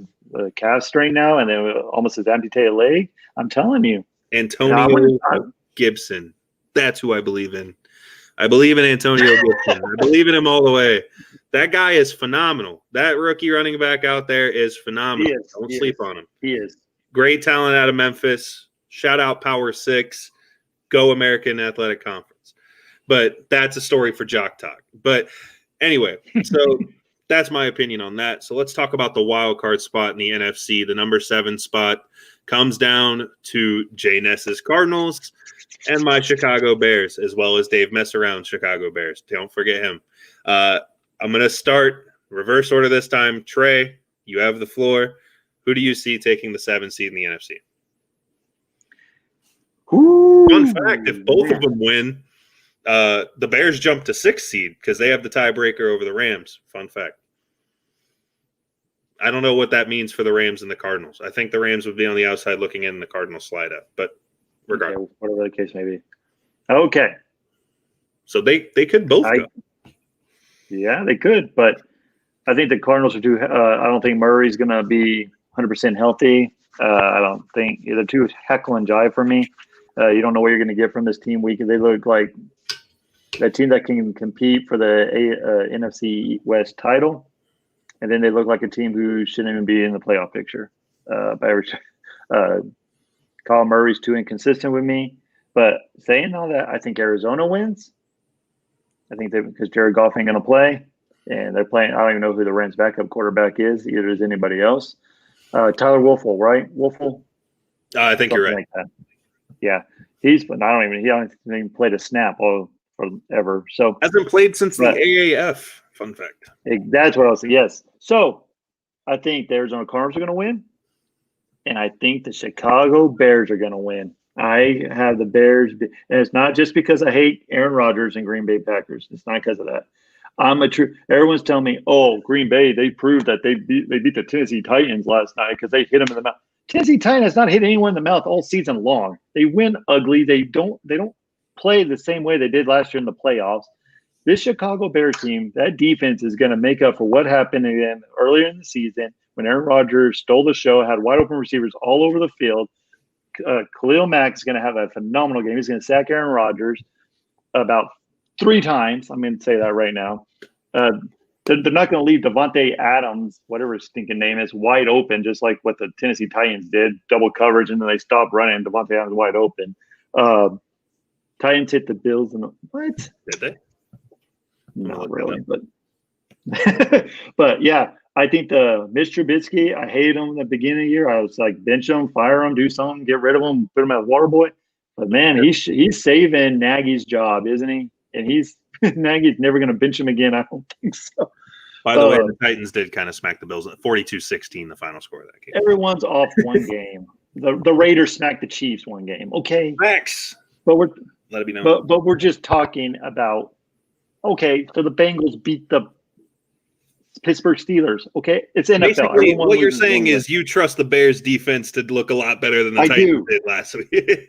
calf strain now, and then almost his amputated leg. I'm telling you, Antonio Gibson. That's who I believe in. I believe in Antonio Gibson. I believe in him all the way. That guy is phenomenal. That rookie running back out there is phenomenal. Don't sleep on him. He is. Great talent out of Memphis. Shout out Power 6. Go American Athletic Conference. But that's a story for Jock Talk. But anyway, so that's my opinion on that. So let's talk about the wild card spot in the NFC. The number 7 spot comes down to Jay Ness's Cardinals and my Chicago Bears, as well as Dave Messaround's Chicago Bears. Don't forget him. I'm going to start reverse order this time. Trey, you have the floor. Who do you see taking the 7th seed in the NFC? Ooh, Fun fact, if both of them win, the Bears jump to 6th seed because they have the tiebreaker over the Rams. Fun fact. I don't know what that means for the Rams and the Cardinals. I think the Rams would be on the outside looking in, and the Cardinals slide up. But regardless. Okay, whatever the case may be. Okay. So they could both go. Yeah, they could, but I think the Cardinals are too. I don't think Murray's going to be 100% healthy. I don't think they're too heckle and jive for me. You don't know what you're going to get from this team week. They look like a team that can compete for the NFC West title, and then they look like a team who shouldn't even be in the playoff picture. Kyle Murray's too inconsistent with me. But saying all that, I think Arizona wins. I think because Jared Goff ain't going to play, and they're playing. I don't even know who the Rams' backup quarterback is. Either is anybody else. Tyler Wolfle, right? Wolfle. I think you're right. Like that. Yeah, he hasn't even played a snap forever. So hasn't played since the AAF. Fun fact. That's what I was saying. Yes. So I think the Arizona Cardinals are going to win, and I think the Chicago Bears are going to win. I have the Bears, and it's not just because I hate Aaron Rodgers and Green Bay Packers. It's not because of that. Everyone's telling me, "Oh, Green Bay, they proved that they beat the Tennessee Titans last night because they hit them in the mouth." Tennessee Titans has not hit anyone in the mouth all season long. They win ugly. They don't play the same way they did last year in the playoffs. This Chicago Bears team, that defense is going to make up for what happened again earlier in the season when Aaron Rodgers stole the show, had wide open receivers all over the field. Khalil Mack is going to have a phenomenal game. He's going to sack Aaron Rodgers about 3 times. I'm going to say that right now. They're not going to leave Devontae Adams, whatever his stinking name is, wide open, just like what the Tennessee Titans did, double coverage, and then they stopped running. Devontae Adams wide open. Titans hit the Bills. What? Did they? Not really, but but yeah, I think Mitch Trubisky, I hated him in the beginning of the year. I was like, bench him, fire him, do something, get rid of him, put him as water boy. But man, he's saving Nagy's job, isn't he? And Nagy's never going to bench him again. I don't think so. By the way, the Titans did kind of smack the Bills at 42-16, the final score of that game. Everyone's off one game. The Raiders smacked the Chiefs one game. Okay, Max. But let it be known. But we're just talking about. Okay, so the Bengals beat the Pittsburgh Steelers. Okay, it's NFL. Basically, what you're saying is you trust the Bears defense to look a lot better than the Titans did last week.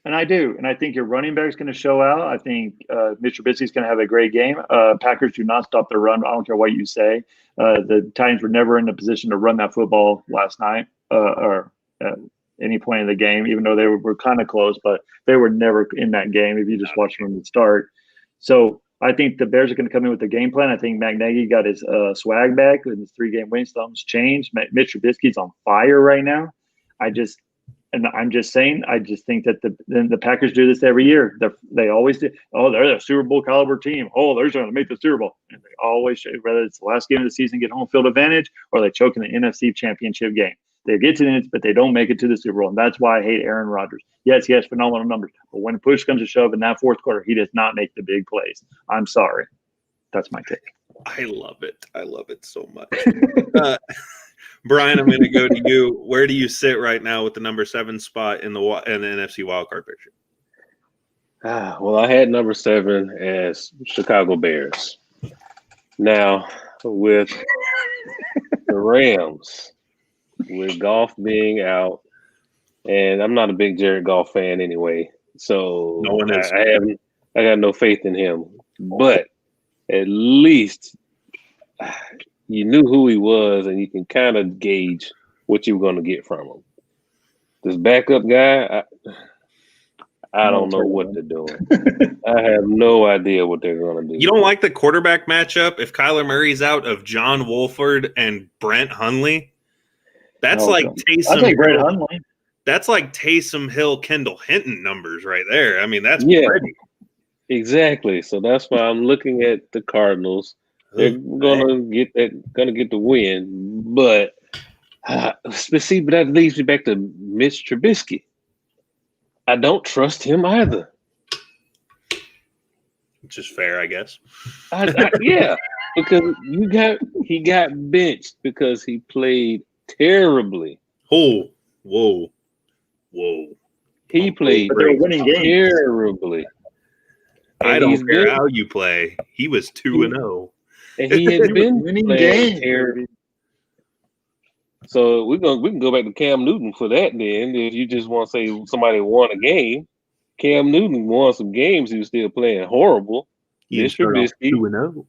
And I do. And I think your running back's going to show out. I think Mitch Trubisky's going to have a great game. Packers do not stop their run. I don't care what you say. The Titans were never in a position to run that football last night or at any point in the game, even though they were kind of close, but they were never in that game if you just watch them from the start. So I think the Bears are going to come in with the game plan. I think Matt Nagy got his swag back with his 3-game win. Something's changed. Mitch Trubisky's on fire right now. I'm just saying, I just think that the Packers do this every year. They always do. Oh, they're a Super Bowl caliber team. Oh, they're going to make the Super Bowl. And they always, whether it's the last game of the season, get home field advantage, or they choke in the NFC Championship game. They get to the but they don't make it to the Super Bowl. And that's why I hate Aaron Rodgers. Yes, he has phenomenal numbers. But when push comes to shove in that fourth quarter, he does not make the big plays. I'm sorry. That's my take. I love it. I love it so much. Brian, I'm going to go to you. Where do you sit right now with the number 7 spot in the NFC wildcard picture? Well, I had number 7 as Chicago Bears. Now, with the Rams, with Goff being out, and I'm not a big Jared Goff fan anyway, so No one is. I got no faith in him. But at least you knew who he was, and you can kind of gauge what you were going to get from him. This backup guy, I don't know what they're doing. I have no idea what they're going to do. You don't like the quarterback matchup if Kyler Murray's out of John Wolford and Brent Hundley? That's like Taysom. I think Brent Hundley. That's like Taysom Hill, Kendall Hinton numbers right there. I mean, that's pretty. Exactly. So that's why I'm looking at the Cardinals. They're gonna get the win, but that leads me back to Mitch Trubisky. I don't trust him either. Which is fair, I guess. Yeah, because he got benched because he played terribly. Oh, whoa. He played winning terribly. I don't care how you play. He was 2-0. And he had been winning games. terribly. So we can go back to Cam Newton for that then. If you just want to say somebody won a game, Cam Newton won some games. He was still playing horrible. He's 2-0.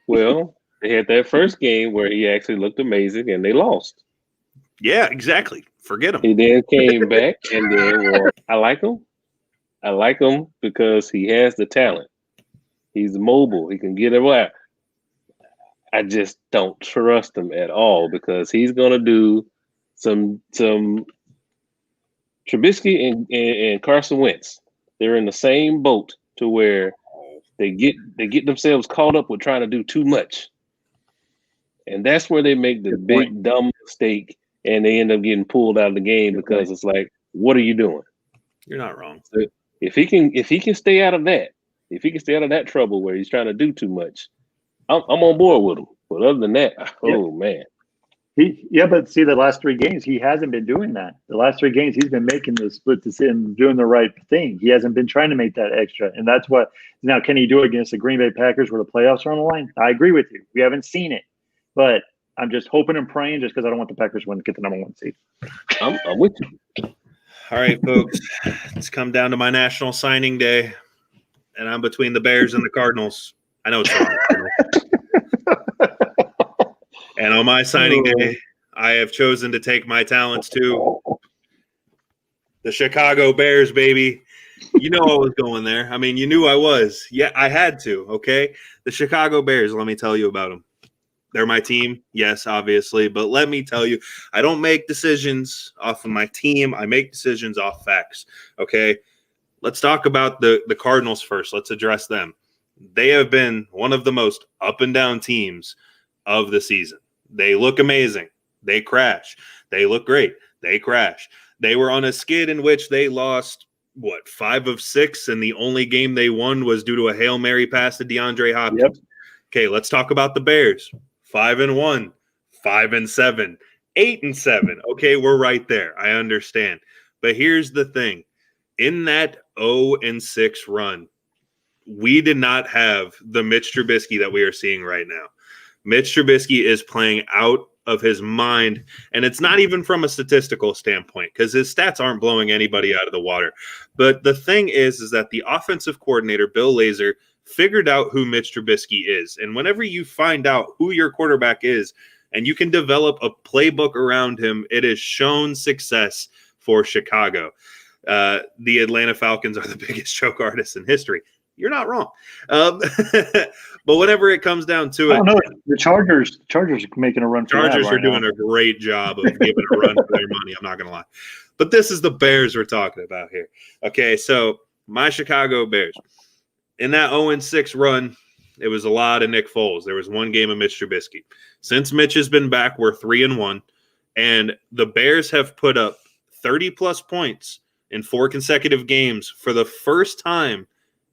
Well, they had that first game where he actually looked amazing and they lost. Yeah, exactly. Forget him. He then came back and then I like him. I like him because he has the talent. He's mobile. He can get away. I just don't trust him at all because he's going to do some Trubisky and Carson Wentz. They're in the same boat to where they get themselves caught up with trying to do too much. And that's where they make the big dumb mistake and they end up getting pulled out of the game because it's like, what are you doing? You're not wrong. So if he can stay out of that trouble where he's trying to do too much, I'm on board with him. But other than that, man. But see, the last 3 games, he hasn't been doing that. The last 3 games, he's been making the split decision, doing the right thing. He hasn't been trying to make that extra. And that's what – now, can he do it against the Green Bay Packers where the playoffs are on the line? I agree with you. We haven't seen it. But I'm just hoping and praying just because I don't want the Packers to get the number 1 seed. I'm with you. All right, folks. It's come down to my national signing day, and I'm between the Bears and the Cardinals. I know it's wrong. And on my signing day, I have chosen to take my talents to the Chicago Bears, baby. You know I was going there. I mean, you knew I was. Yeah, I had to, okay? The Chicago Bears, let me tell you about them. They're my team, yes, obviously. But let me tell you, I don't make decisions off of my team. I make decisions off facts, okay? Let's talk about the Cardinals first. Let's address them. They have been one of the most up and down teams of the season. They look amazing. They crash. They look great. They crash. They were on a skid in which they lost, 5 of 6, and the only game they won was due to a Hail Mary pass to DeAndre Hopkins. Yep. Okay, let's talk about the Bears. 5-1, 5-7, 8-7. Okay, we're right there. I understand. But here's the thing. In that 0-6 run, we did not have the Mitch Trubisky that we are seeing right now. Mitch Trubisky is playing out of his mind, and it's not even from a statistical standpoint because his stats aren't blowing anybody out of the water. But the thing is that the offensive coordinator, Bill Lazor, figured out who Mitch Trubisky is. And whenever you find out who your quarterback is and you can develop a playbook around him, it has shown success for Chicago. The Atlanta Falcons are the biggest choke artists in history. You're not wrong. But whenever it comes down to it, I don't know. The Chargers are making a run for Chargers that right are doing now. a great job of giving a run for their money. I'm not going to lie. But this is the Bears we're talking about here. Okay, so my Chicago Bears. In that 0-6 run, it was a lot of Nick Foles. There was 1 game of Mitch Trubisky. Since Mitch has been back, we're 3-1. And the Bears have put up 30-plus points in 4 consecutive games for the first time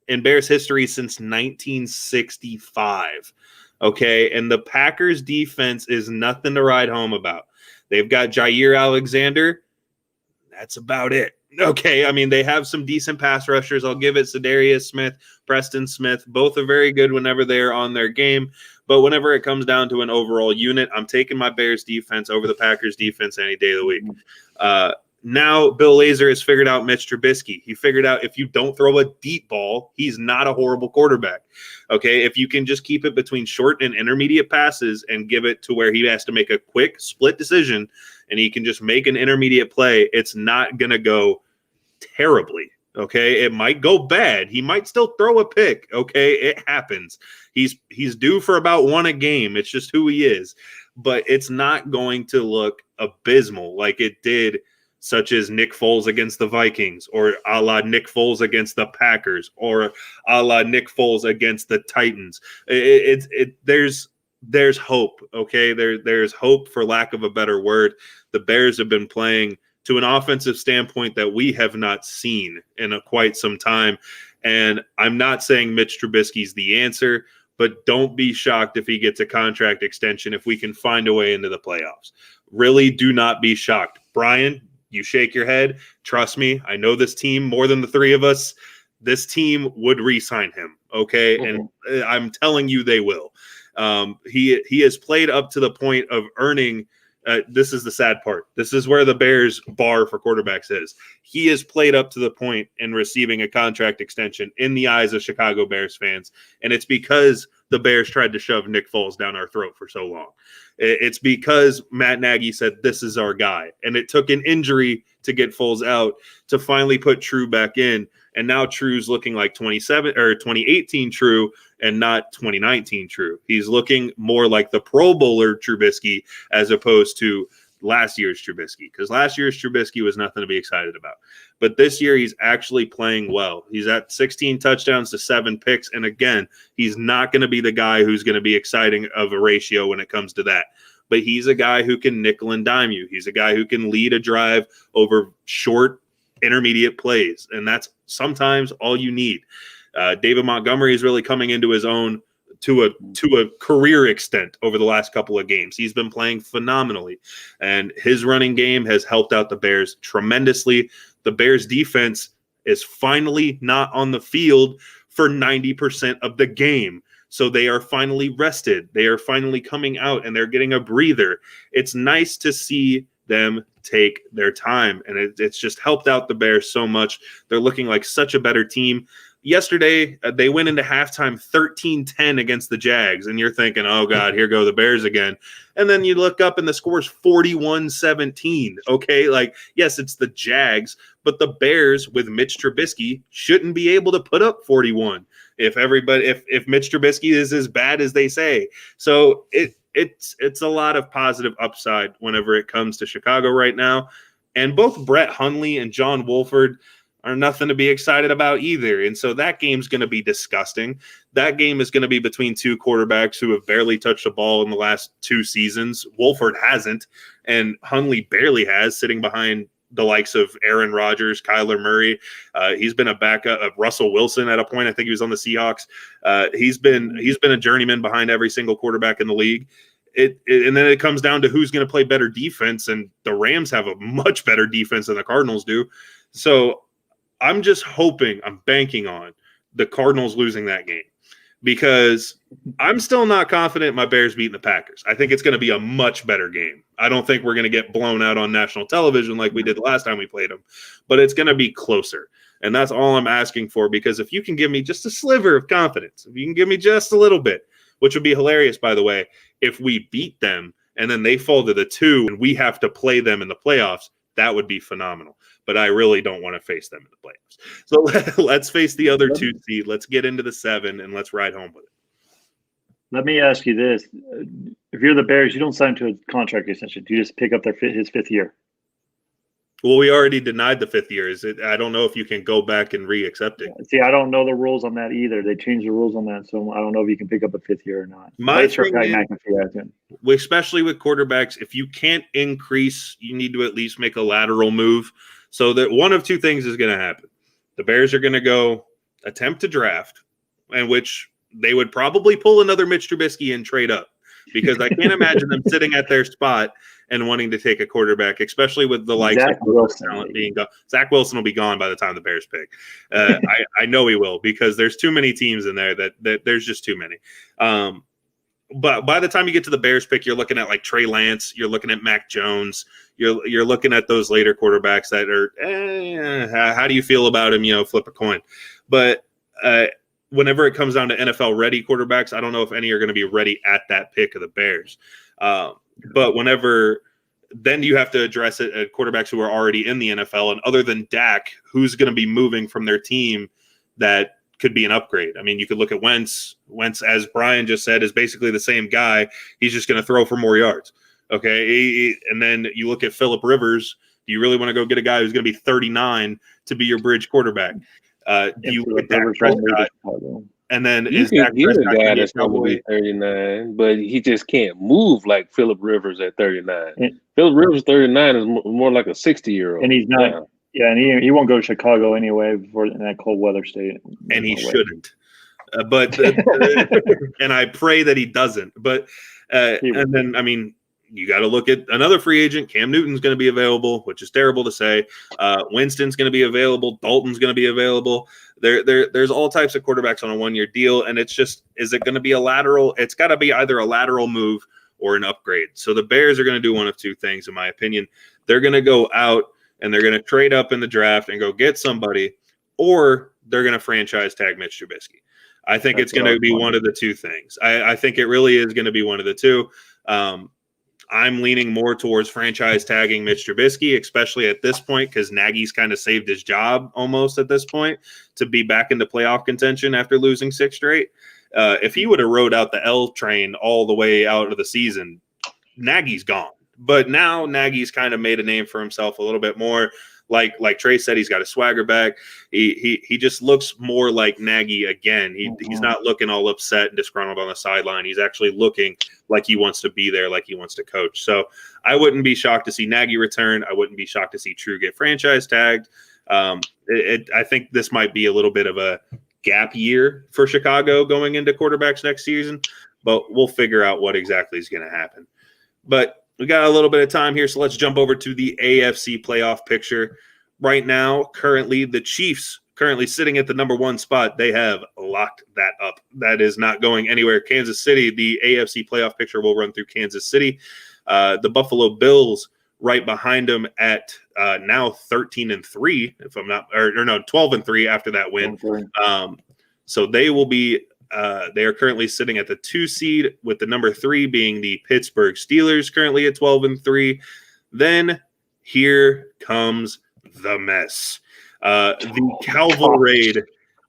in Bears history since 1965. Okay, and the Packers defense is nothing to write home about. They've got Jair Alexander. That's about it. Okay, I mean, they have some decent pass rushers. I'll give it Za'Darius Smith, Preston Smith. Both are very good whenever they're on their game. But whenever it comes down to an overall unit, I'm taking my Bears defense over the Packers defense any day of the week. Now Bill Lazor has figured out Mitch Trubisky. He figured out if you don't throw a deep ball, he's not a horrible quarterback. Okay, if you can just keep it between short and intermediate passes and give it to where he has to make a quick split decision and he can just make an intermediate play, it's not going to go terribly. Okay, it might go bad. He might still throw a pick. Okay, it happens. He's due for about one a game. It's just who he is. But it's not going to look abysmal like it did, such as Nick Foles against the Vikings, or a la Nick Foles against the Packers, or a la Nick Foles against the Titans. There's hope. Okay, there's hope, for lack of a better word. The Bears have been playing to an offensive standpoint that we have not seen in quite some time. And I'm not saying Mitch Trubisky's the answer, but don't be shocked if he gets a contract extension if we can find a way into the playoffs. Really do not be shocked. Brian, you shake your head. Trust me, I know this team more than the three of us. This team would re-sign him, okay? And I'm telling you they will. He has played up to the point of earning this is the sad part. This is where the Bears bar for quarterbacks is. He has played up to the point in receiving a contract extension in the eyes of Chicago Bears fans, and it's because the Bears tried to shove Nick Foles down our throat for so long. It's because Matt Nagy said, this is our guy, and it took an injury to get Foles out to finally put True back in, and now True's looking like 2018 True and not 2019 True. He's looking more like the Pro Bowler Trubisky as opposed to last year's Trubisky, because last year's Trubisky was nothing to be excited about. But this year he's actually playing well. He's at 16 touchdowns to 7 picks, and again, he's not going to be the guy who's going to be exciting of a ratio when it comes to that. But he's a guy who can nickel and dime you. He's a guy who can lead a drive over short, intermediate plays, and that's sometimes all you need. David Montgomery is really coming into his own to a career extent over the last couple of games. He's been playing phenomenally, and his running game has helped out the Bears tremendously. The Bears defense is finally not on the field for 90% of the game. So they are finally rested. They are finally coming out and they're getting a breather. It's nice to see them take their time, and it's just helped out the Bears so much. They're looking like such a better team. Yesterday, they went into halftime 13-10 against the Jags, and you're thinking, oh, God, here go the Bears again. And then you look up and the score's 41-17, okay? Like, yes, it's the Jags, but the Bears with Mitch Trubisky shouldn't be able to put up 41 if Mitch Trubisky is as bad as they say. So it's a lot of positive upside whenever it comes to Chicago right now. And both Brett Hundley and John Wolford are nothing to be excited about either. And so that game's going to be disgusting. That game is going to be between two quarterbacks who have barely touched the ball in the last 2 seasons. Wolford hasn't, and Hundley barely has, sitting behind the likes of Aaron Rodgers, Kyler Murray. He's been a backup of Russell Wilson at a point. I think he was on the Seahawks. He's been a journeyman behind every single quarterback in the league. And then it comes down to who's going to play better defense, and the Rams have a much better defense than the Cardinals do. So I'm just hoping, I'm banking on the Cardinals losing that game, because I'm still not confident my Bears beating the Packers. I think it's going to be a much better game. I don't think we're going to get blown out on national television like we did the last time we played them, but it's going to be closer. And that's all I'm asking for, because if you can give me just a sliver of confidence, if you can give me just a little bit, which would be hilarious, by the way, if we beat them and then they fall to the 2 and we have to play them in the playoffs, that would be phenomenal. But I really don't want to face them in the playoffs. So let's face the other 2 seed. Let's get into the 7 and let's ride home with it. Let me ask you this. If you're the Bears, you don't sign to a contract extension. Do you just pick up his 5th year? Well, we already denied the 5th year. I don't know if you can go back and re-accept it. See, I don't know the rules on that either. They changed the rules on that, so I don't know if you can pick up a 5th year or not. My thing is, especially with quarterbacks, if you can't increase, you need to at least make a lateral move. So that one of 2 things is going to happen. The Bears are going to go attempt to draft, in which they would probably pull another Mitch Trubisky and trade up. because I can't imagine them sitting at their spot and wanting to take a quarterback, especially with the likes Zach of Wilson talent being gone. Zach Wilson will be gone by the time the Bears pick. I know he will, because there's too many teams in there that there's just too many. But by the time you get to the Bears pick, you're looking at like Trey Lance, you're looking at Mac Jones, you're looking at those later quarterbacks that are, how do you feel about him? Flip a coin. But whenever it comes down to NFL ready quarterbacks, I don't know if any are going to be ready at that pick of the Bears. But then you have to address it at quarterbacks who are already in the NFL. And other than Dak, who's going to be moving from their team that could be an upgrade? I mean, you could look at Wentz. Wentz, as Brian just said, is basically the same guy. He's just going to throw for more yards. Okay. And then you look at Phillip Rivers. Do you really want to go get a guy who's going to be 39 to be your bridge quarterback? You look at Dak Prescott. And then you can get a guy that's probably 39, but he just can't move like Phillip Rivers at 39. Phillip Rivers 39 is more like a 60-year-old. And he's not. Now. Yeah, and he won't go to Chicago anyway in that cold weather state. And he shouldn't. But and I pray that he doesn't. But and then, I mean, you got to look at another free agent. Cam Newton's going to be available, which is terrible to say. Winston's going to be available. Dalton's going to be available. There's all types of quarterbacks on a one-year deal, and it's just, is it going to be a lateral? It's got to be either a lateral move or an upgrade. So the Bears are going to do one of two things, in my opinion. They're going to go out and they're going to trade up in the draft and go get somebody, or they're going to franchise tag Mitch Trubisky. I think it's going to be one of the two things. I think it really is going to be one of the two. I'm leaning more towards franchise tagging Mitch Trubisky, especially at this point, because Nagy's kind of saved his job almost at this point to be back into playoff contention after losing 6 straight. If he would have rode out the L train all the way out of the season, Nagy's gone. But now Nagy's kind of made a name for himself a little bit more. Like Trey said, he's got his swagger back. He just looks more like Nagy again. He's not looking all upset and disgruntled on the sideline. He's actually looking like he wants to be there, like he wants to coach. So I wouldn't be shocked to see Nagy return. I wouldn't be shocked to see True get franchise tagged. I think this might be a little bit of a gap year for Chicago going into quarterbacks next season, but we'll figure out what exactly is going to happen. But we got a little bit of time here, so let's jump over to the AFC playoff picture. Right now, currently, the Chiefs sitting at the number 1 spot. They have locked that up. That is not going anywhere. Kansas City, the AFC playoff picture will run through Kansas City. The Buffalo Bills right behind them at now 13-3, if I'm not, or no, 12-3 after that win. So they will be. They are currently sitting at the 2 seed, with the number 3 being the Pittsburgh Steelers, currently at 12-3. Then here comes the mess. The cavalcade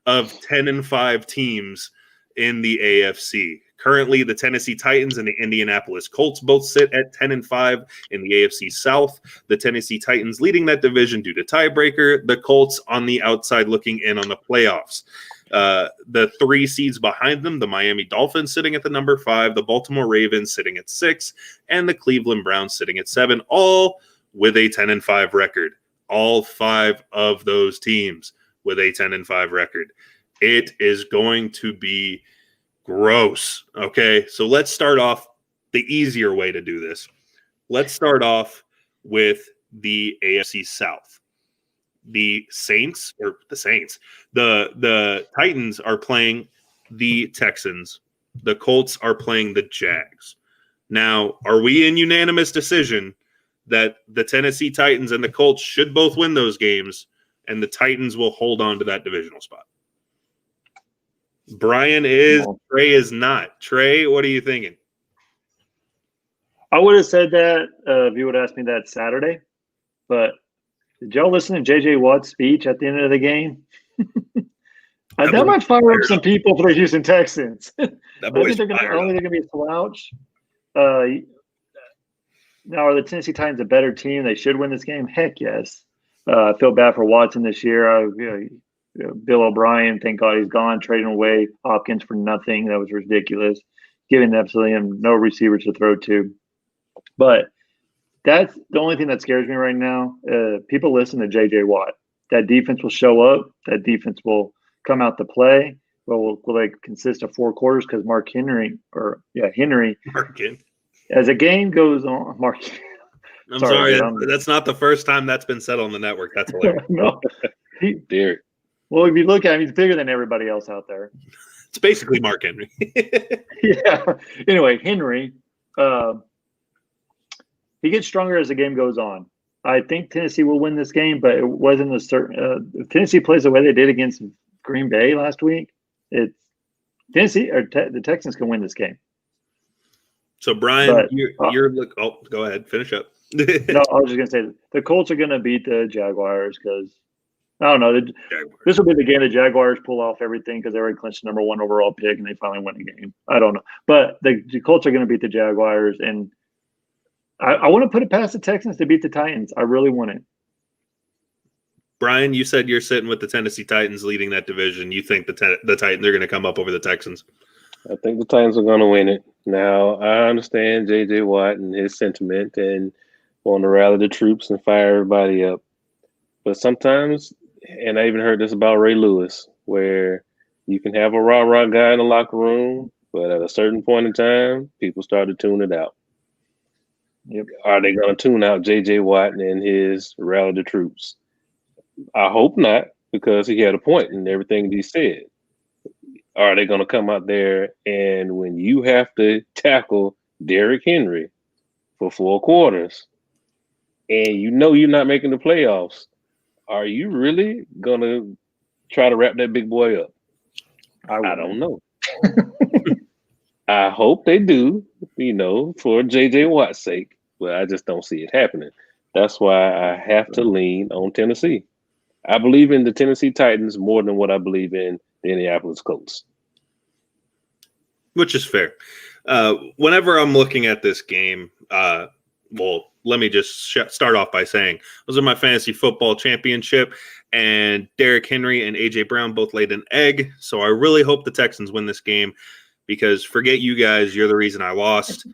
of 10-5 teams in the AFC. Currently, the Tennessee Titans and the Indianapolis Colts both sit at 10-5 in the AFC South. The Tennessee Titans leading that division due to tiebreaker. The Colts on the outside looking in on the playoffs. The 3 seeds behind them, the Miami Dolphins sitting at the number 5, the Baltimore Ravens sitting at 6, and the Cleveland Browns sitting at 7, all with a 10-5 record. All 5 of those teams with a 10-5 record. It is going to be gross. Okay, so let's start off the easier way to do this. Let's start off with the AFC South. The Titans are playing the Texans. The Colts are playing the Jags. Now, are we in unanimous decision that the Tennessee Titans and the Colts should both win those games, and the Titans will hold on to that divisional spot? Brian is, Trey is not. Trey, what are you thinking? I would have said that if you would have asked me that Saturday, but did y'all listen to J.J. Watt's speech at the end of the game? That might fire up some people for the Houston Texans. I think they're going to be a slouch. Now, are the Tennessee Titans a better team? They should win this game? Heck yes. I feel bad for Watson this year. Bill O'Brien, thank God he's gone, trading away Hopkins for nothing. That was ridiculous. Giving absolutely no receivers to throw to. But that's the only thing that scares me right now. People listen to J.J. Watt. That defense will show up. That defense will come out to play. Well, will they consist of 4 quarters? Because Henry, Markin. as a game goes on, I'm Sorry, sorry. dude, That's not the first time that's been said on the network. That's hilarious. no. Derek. Well, if you look at him, he's bigger than everybody else out there. It's basically Mark Henry. Yeah. Anyway, Henry, he gets stronger as the game goes on. I think Tennessee will win this game, but it wasn't a certain. If Tennessee plays the way they did against Green Bay last week, it's Tennessee or the Texans can win this game. So Brian, But, you're go ahead, finish up. No, I was just gonna say the Colts are gonna beat the Jaguars because I don't know. This will be the game the Jaguars pull off everything because they already clinched the #1 overall pick and they finally win a game. I don't know, but the Colts are gonna beat the Jaguars, and I want to put it past the Texans to beat the Titans. I really want it. Brian, you said you're sitting with the Tennessee Titans leading that division. You think the Titans are going to come up over the Texans? I think the Titans are going to win it. Now, I understand J.J. Watt and his sentiment and want to rally the troops and fire everybody up. But sometimes, and I even heard this about Ray Lewis, where you can have a rah-rah guy in the locker room, but at a certain point in time, people start to tune it out. Yep. Are they going to tune out J.J. Watt and his rally the troops? I hope not, because he had a point in everything he said. Are they going to come out there and when you have to tackle Derrick Henry for 4 quarters and you know you're not making the playoffs, are you really going to try to wrap that big boy up? I don't know. I hope they do, for J.J. Watt's sake, but I just don't see it happening. That's why I have to lean on Tennessee. I believe in the Tennessee Titans more than what I believe in the Indianapolis Colts. Which is fair. Whenever I'm looking at this game, well, let me just start off by saying those are my fantasy football championship, and Derrick Henry and A.J. Brown both laid an egg. So I really hope the Texans win this game because forget you guys, you're the reason I lost.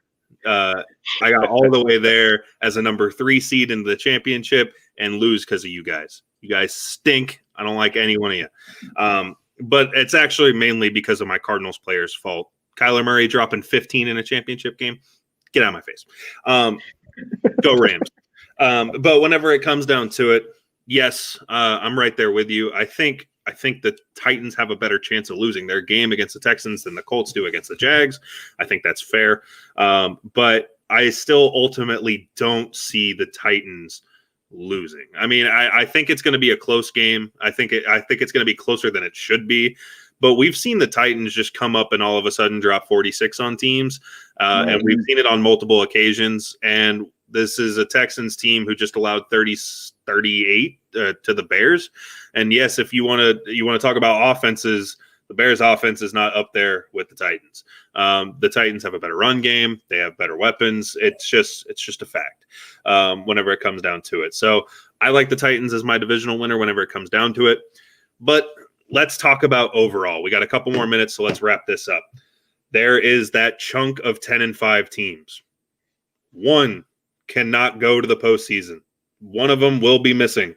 I got all the way there as a number 3 seed in the championship and lose because of you guys. You guys stink. I don't like any one of you. But it's actually mainly because of my Cardinals players' fault. Kyler Murray dropping 15 in a championship game. Get out of my face. Go Rams. But whenever it comes down to it, yes, I'm right there with you. I think the Titans have a better chance of losing their game against the Texans than the Colts do against the Jags. I think that's fair. But I still ultimately don't see the Titans losing. I mean, I think it's going to be a close game. I think it's going to be closer than it should be. But we've seen the Titans just come up and all of a sudden drop 46 on teams. And we've seen it on multiple occasions. And this is a Texans team who just allowed 38 to the Bears. And yes, if you want to talk about offenses, the Bears offense is not up there with the Titans. The Titans have a better run game. They have better weapons. It's just a fact whenever it comes down to it. So I like the Titans as my divisional winner whenever it comes down to it. But let's talk about overall. We got a couple more minutes, so let's wrap this up. There is that chunk of 10-5 teams. One cannot go to the postseason. One of them will be missing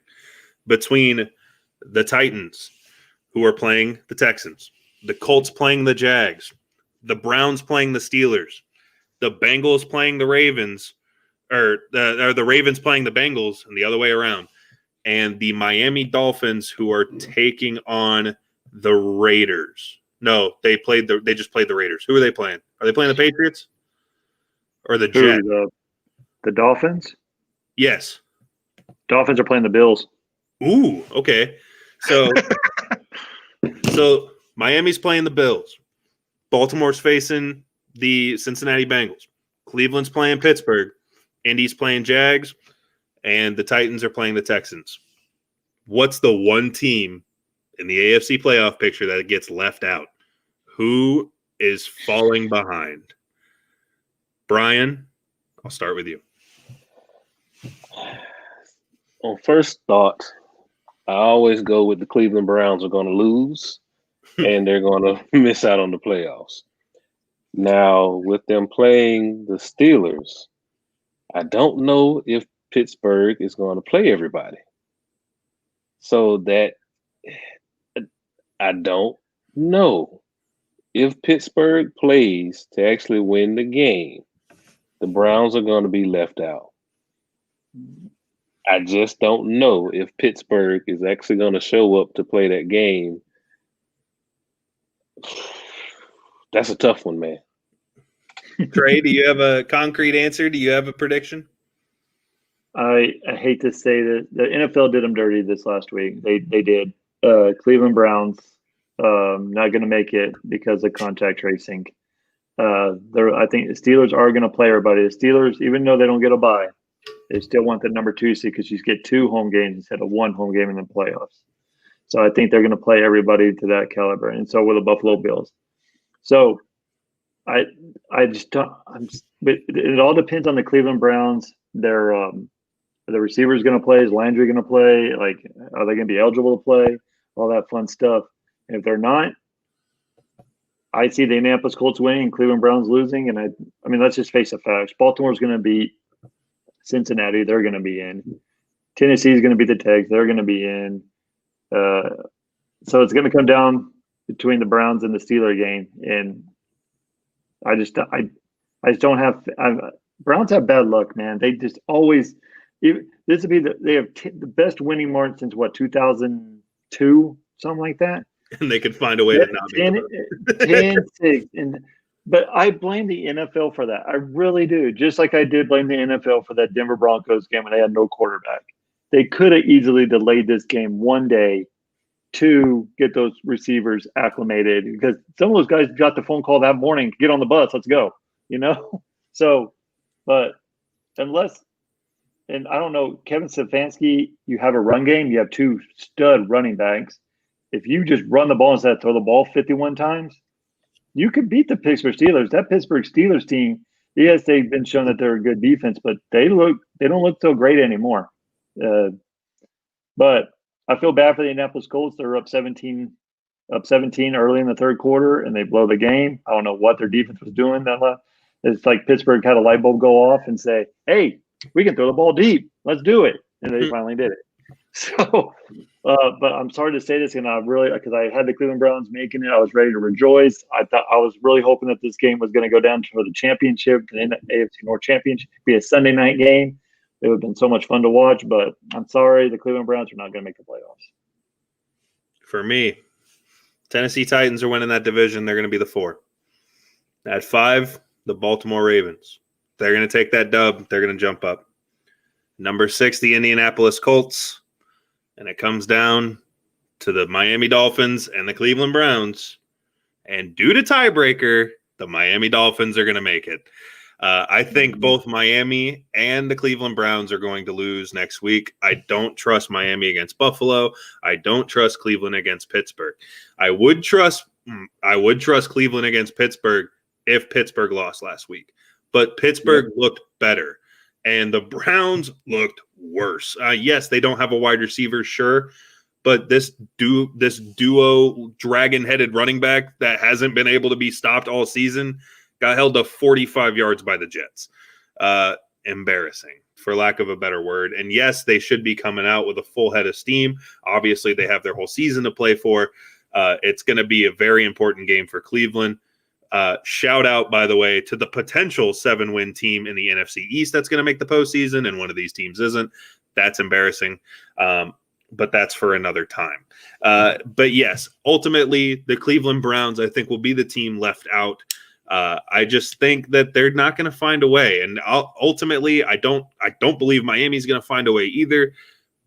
between the Titans, who are playing the Texans, the Colts playing the Jags, the Browns playing the Steelers, the Bengals playing the Ravens, or the Ravens playing the Bengals, and the other way around, and the Miami Dolphins, who are taking on the Raiders. No, they just played the Raiders. Who are they playing? Are they playing the Patriots or the Jets? The Dolphins? Yes. Dolphins are playing the Bills. Ooh, okay. So Miami's playing the Bills. Baltimore's facing the Cincinnati Bengals. Cleveland's playing Pittsburgh. Indy's playing Jags. And the Titans are playing the Texans. What's the one team in the AFC playoff picture that gets left out? Who is falling behind? Brian, I'll start with you. On first thought, I always go with the Cleveland Browns are going to lose and they're going to miss out on the playoffs. Now, with them playing the Steelers, I don't know if Pittsburgh is going to play everybody. So that I don't No. If Pittsburgh plays to actually win the game, the Browns are going to be left out. I just don't know if Pittsburgh is actually going to show up to play that game. That's a tough one, man. Trey, do you have a concrete answer? Do you have a prediction? I hate to say that the NFL did them dirty this last week. They did. Cleveland Browns not going to make it because of contact tracing. I think the Steelers are going to play everybody. The Steelers, even though they don't get a bye, they still want the number 2 seed because you get 2 home games instead of 1 home game in the playoffs. So I think they're going to play everybody to that caliber, and so will the Buffalo Bills. So I just don't. But it all depends on the Cleveland Browns. Their the receiver's going to play. Is Landry going to play? Like, are they going to be eligible to play? All that fun stuff. And if they're not, I see the Indianapolis Colts winning and Cleveland Browns losing. And I mean, let's just face the facts. Baltimore's going to beat Cincinnati. They're going to be in. Tennessee's going to beat the Tags. They're going to be in. So it's going to come down between the Browns and the Steelers game. And I just don't have Browns have bad luck, man. They just always they have the best winning mark since what, 2002, something like that. And they could find a way to not be 10-6. But I blame the NFL for that. I really do. Just like I did blame the NFL for that Denver Broncos game when they had no quarterback. They could have easily delayed this game one day to get those receivers acclimated, because some of those guys got the phone call that morning, get on the bus, let's go, So, but unless, and I don't know, Kevin Stefanski, you have a run game, you have 2 stud running backs. If you just run the ball instead of throw the ball 51 times, you could beat the Pittsburgh Steelers. That Pittsburgh Steelers team, yes, they've been shown that they're a good defense, but they don't look so great anymore. But I feel bad for the Indianapolis Colts. They're up 17 early in the third quarter, and they blow the game. I don't know what their defense was doing. It's like Pittsburgh had a light bulb go off and say, hey, we can throw the ball deep. Let's do it. And they finally did it. So, but I'm sorry to say this, and I really, because I had the Cleveland Browns making it, I was ready to rejoice. I was really hoping that this game was going to go down for the championship, the AFC North Championship, be a Sunday night game. It would have been so much fun to watch, but I'm sorry, the Cleveland Browns are not going to make the playoffs. For me, Tennessee Titans are winning that division. They're going to be the 4. At 5, the Baltimore Ravens. They're going to take that dub. They're going to jump up. Number 6, the Indianapolis Colts. And it comes down to the Miami Dolphins and the Cleveland Browns. And due to tiebreaker, the Miami Dolphins are going to make it. I think both Miami and the Cleveland Browns are going to lose next week. I don't trust Miami against Buffalo. I don't trust Cleveland against Pittsburgh. I would trust Cleveland against Pittsburgh if Pittsburgh lost last week. But Pittsburgh looked better, and the Browns looked worse. Yes, they don't have a wide receiver, sure, but this duo dragon-headed running back that hasn't been able to be stopped all season got held to 45 yards by the Jets. Embarrassing, for lack of a better word. And yes, they should be coming out with a full head of steam. Obviously, they have their whole season to play for. It's going to be a very important game for Cleveland. Shout out, by the way, to the potential 7-win team in the NFC East that's going to make the postseason, and one of these teams isn't. That's embarrassing. But that's for another time. But yes, ultimately, the Cleveland Browns, I think, will be the team left out. I just think that they're not going to find a way, and ultimately, I don't believe Miami's going to find a way either.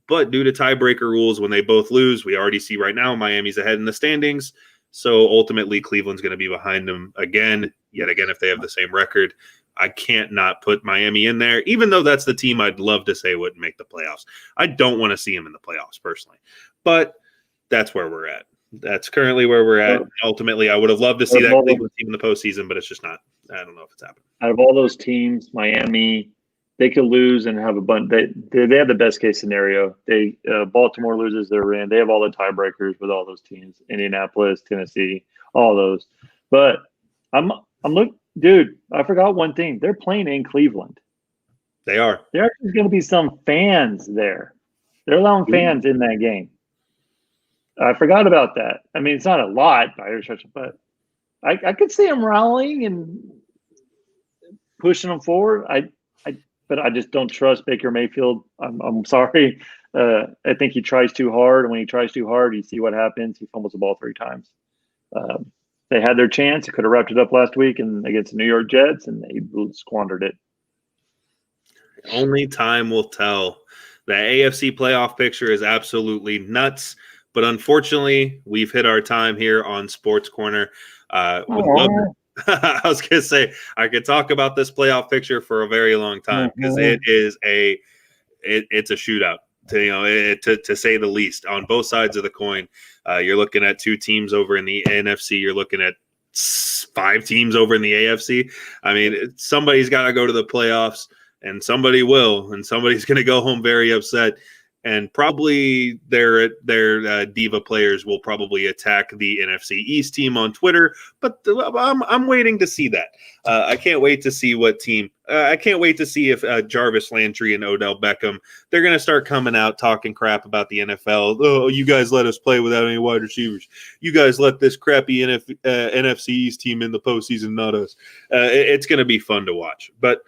But due to tiebreaker rules, when they both lose, we already see right now Miami's ahead in the standings. So ultimately, Cleveland's going to be behind them yet again, if they have the same record. I can't not put Miami in there, even though that's the team I'd love to say wouldn't make the playoffs. I don't want to see them in the playoffs personally, but that's where we're at. That's currently where we're at. Ultimately, I would have loved to see that Cleveland team in the postseason, but it's just not. I don't know if it's happening. Out of all those teams, Miami, they could lose and have a bunch. They have the best case scenario. Baltimore loses, they're in. They have all the tiebreakers with all those teams. Indianapolis, Tennessee, all those. But I'm looking, dude. I forgot one thing. They're playing in Cleveland. They are. There are going to be some fans there. They're allowing fans in that game. I forgot about that. I mean, it's not a lot by any stretch, but I could see him rallying and pushing them forward. But I just don't trust Baker Mayfield. I'm sorry. I think he tries too hard. And when he tries too hard, you see what happens. He fumbles the ball 3 times. They had their chance. They could have wrapped it up last week and against the New York Jets, and they squandered it. Only time will tell. The AFC playoff picture is absolutely nuts. But unfortunately, we've hit our time here on Sports Corner. I was going to say, I could talk about this playoff picture for a very long time because it's a shootout, to say the least, on both sides of the coin. You're looking at 2 teams over in the NFC. You're looking at 5 teams over in the AFC. I mean, somebody's got to go to the playoffs, and somebody will, and somebody's going to go home very upset. And probably their diva players will probably attack the NFC East team on Twitter, but I'm waiting to see that. I can't wait to see what team. I can't wait to see if Jarvis Landry and Odell Beckham, they're going to start coming out talking crap about the NFL. Oh, you guys let us play without any wide receivers. You guys let this crappy NFC East team in the postseason, not us. It's going to be fun to watch. But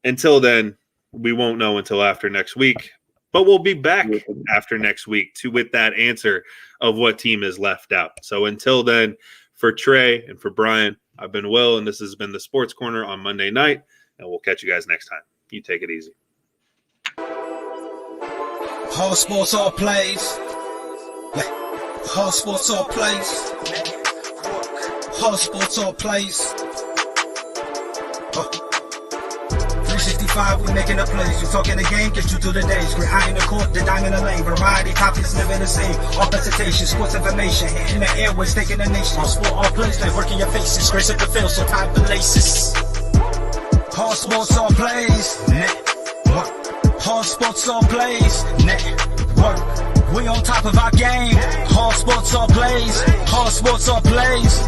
until then, we won't know until after next week. But we'll be back after next week with that answer of what team is left out. So until then, for Trey and for Brian, I've been Will, and this has been the Sports Corner on Monday night, and we'll catch you guys next time. You take it easy. All sports, all plays. All sports, all plays. All sports, all plays. 365, we making a place. You talking the game, get you through the days. Great eye in the court, the dime in the lane. Variety, topics never the same. All presentation, sports information. In the airways, taking the nation. All sport, all plays, they work in your faces. Grace at the field, so tie the laces. All sports, all plays. Network. All sports, all plays. Network. We on top of our game. All sports, all plays. All sports, all plays.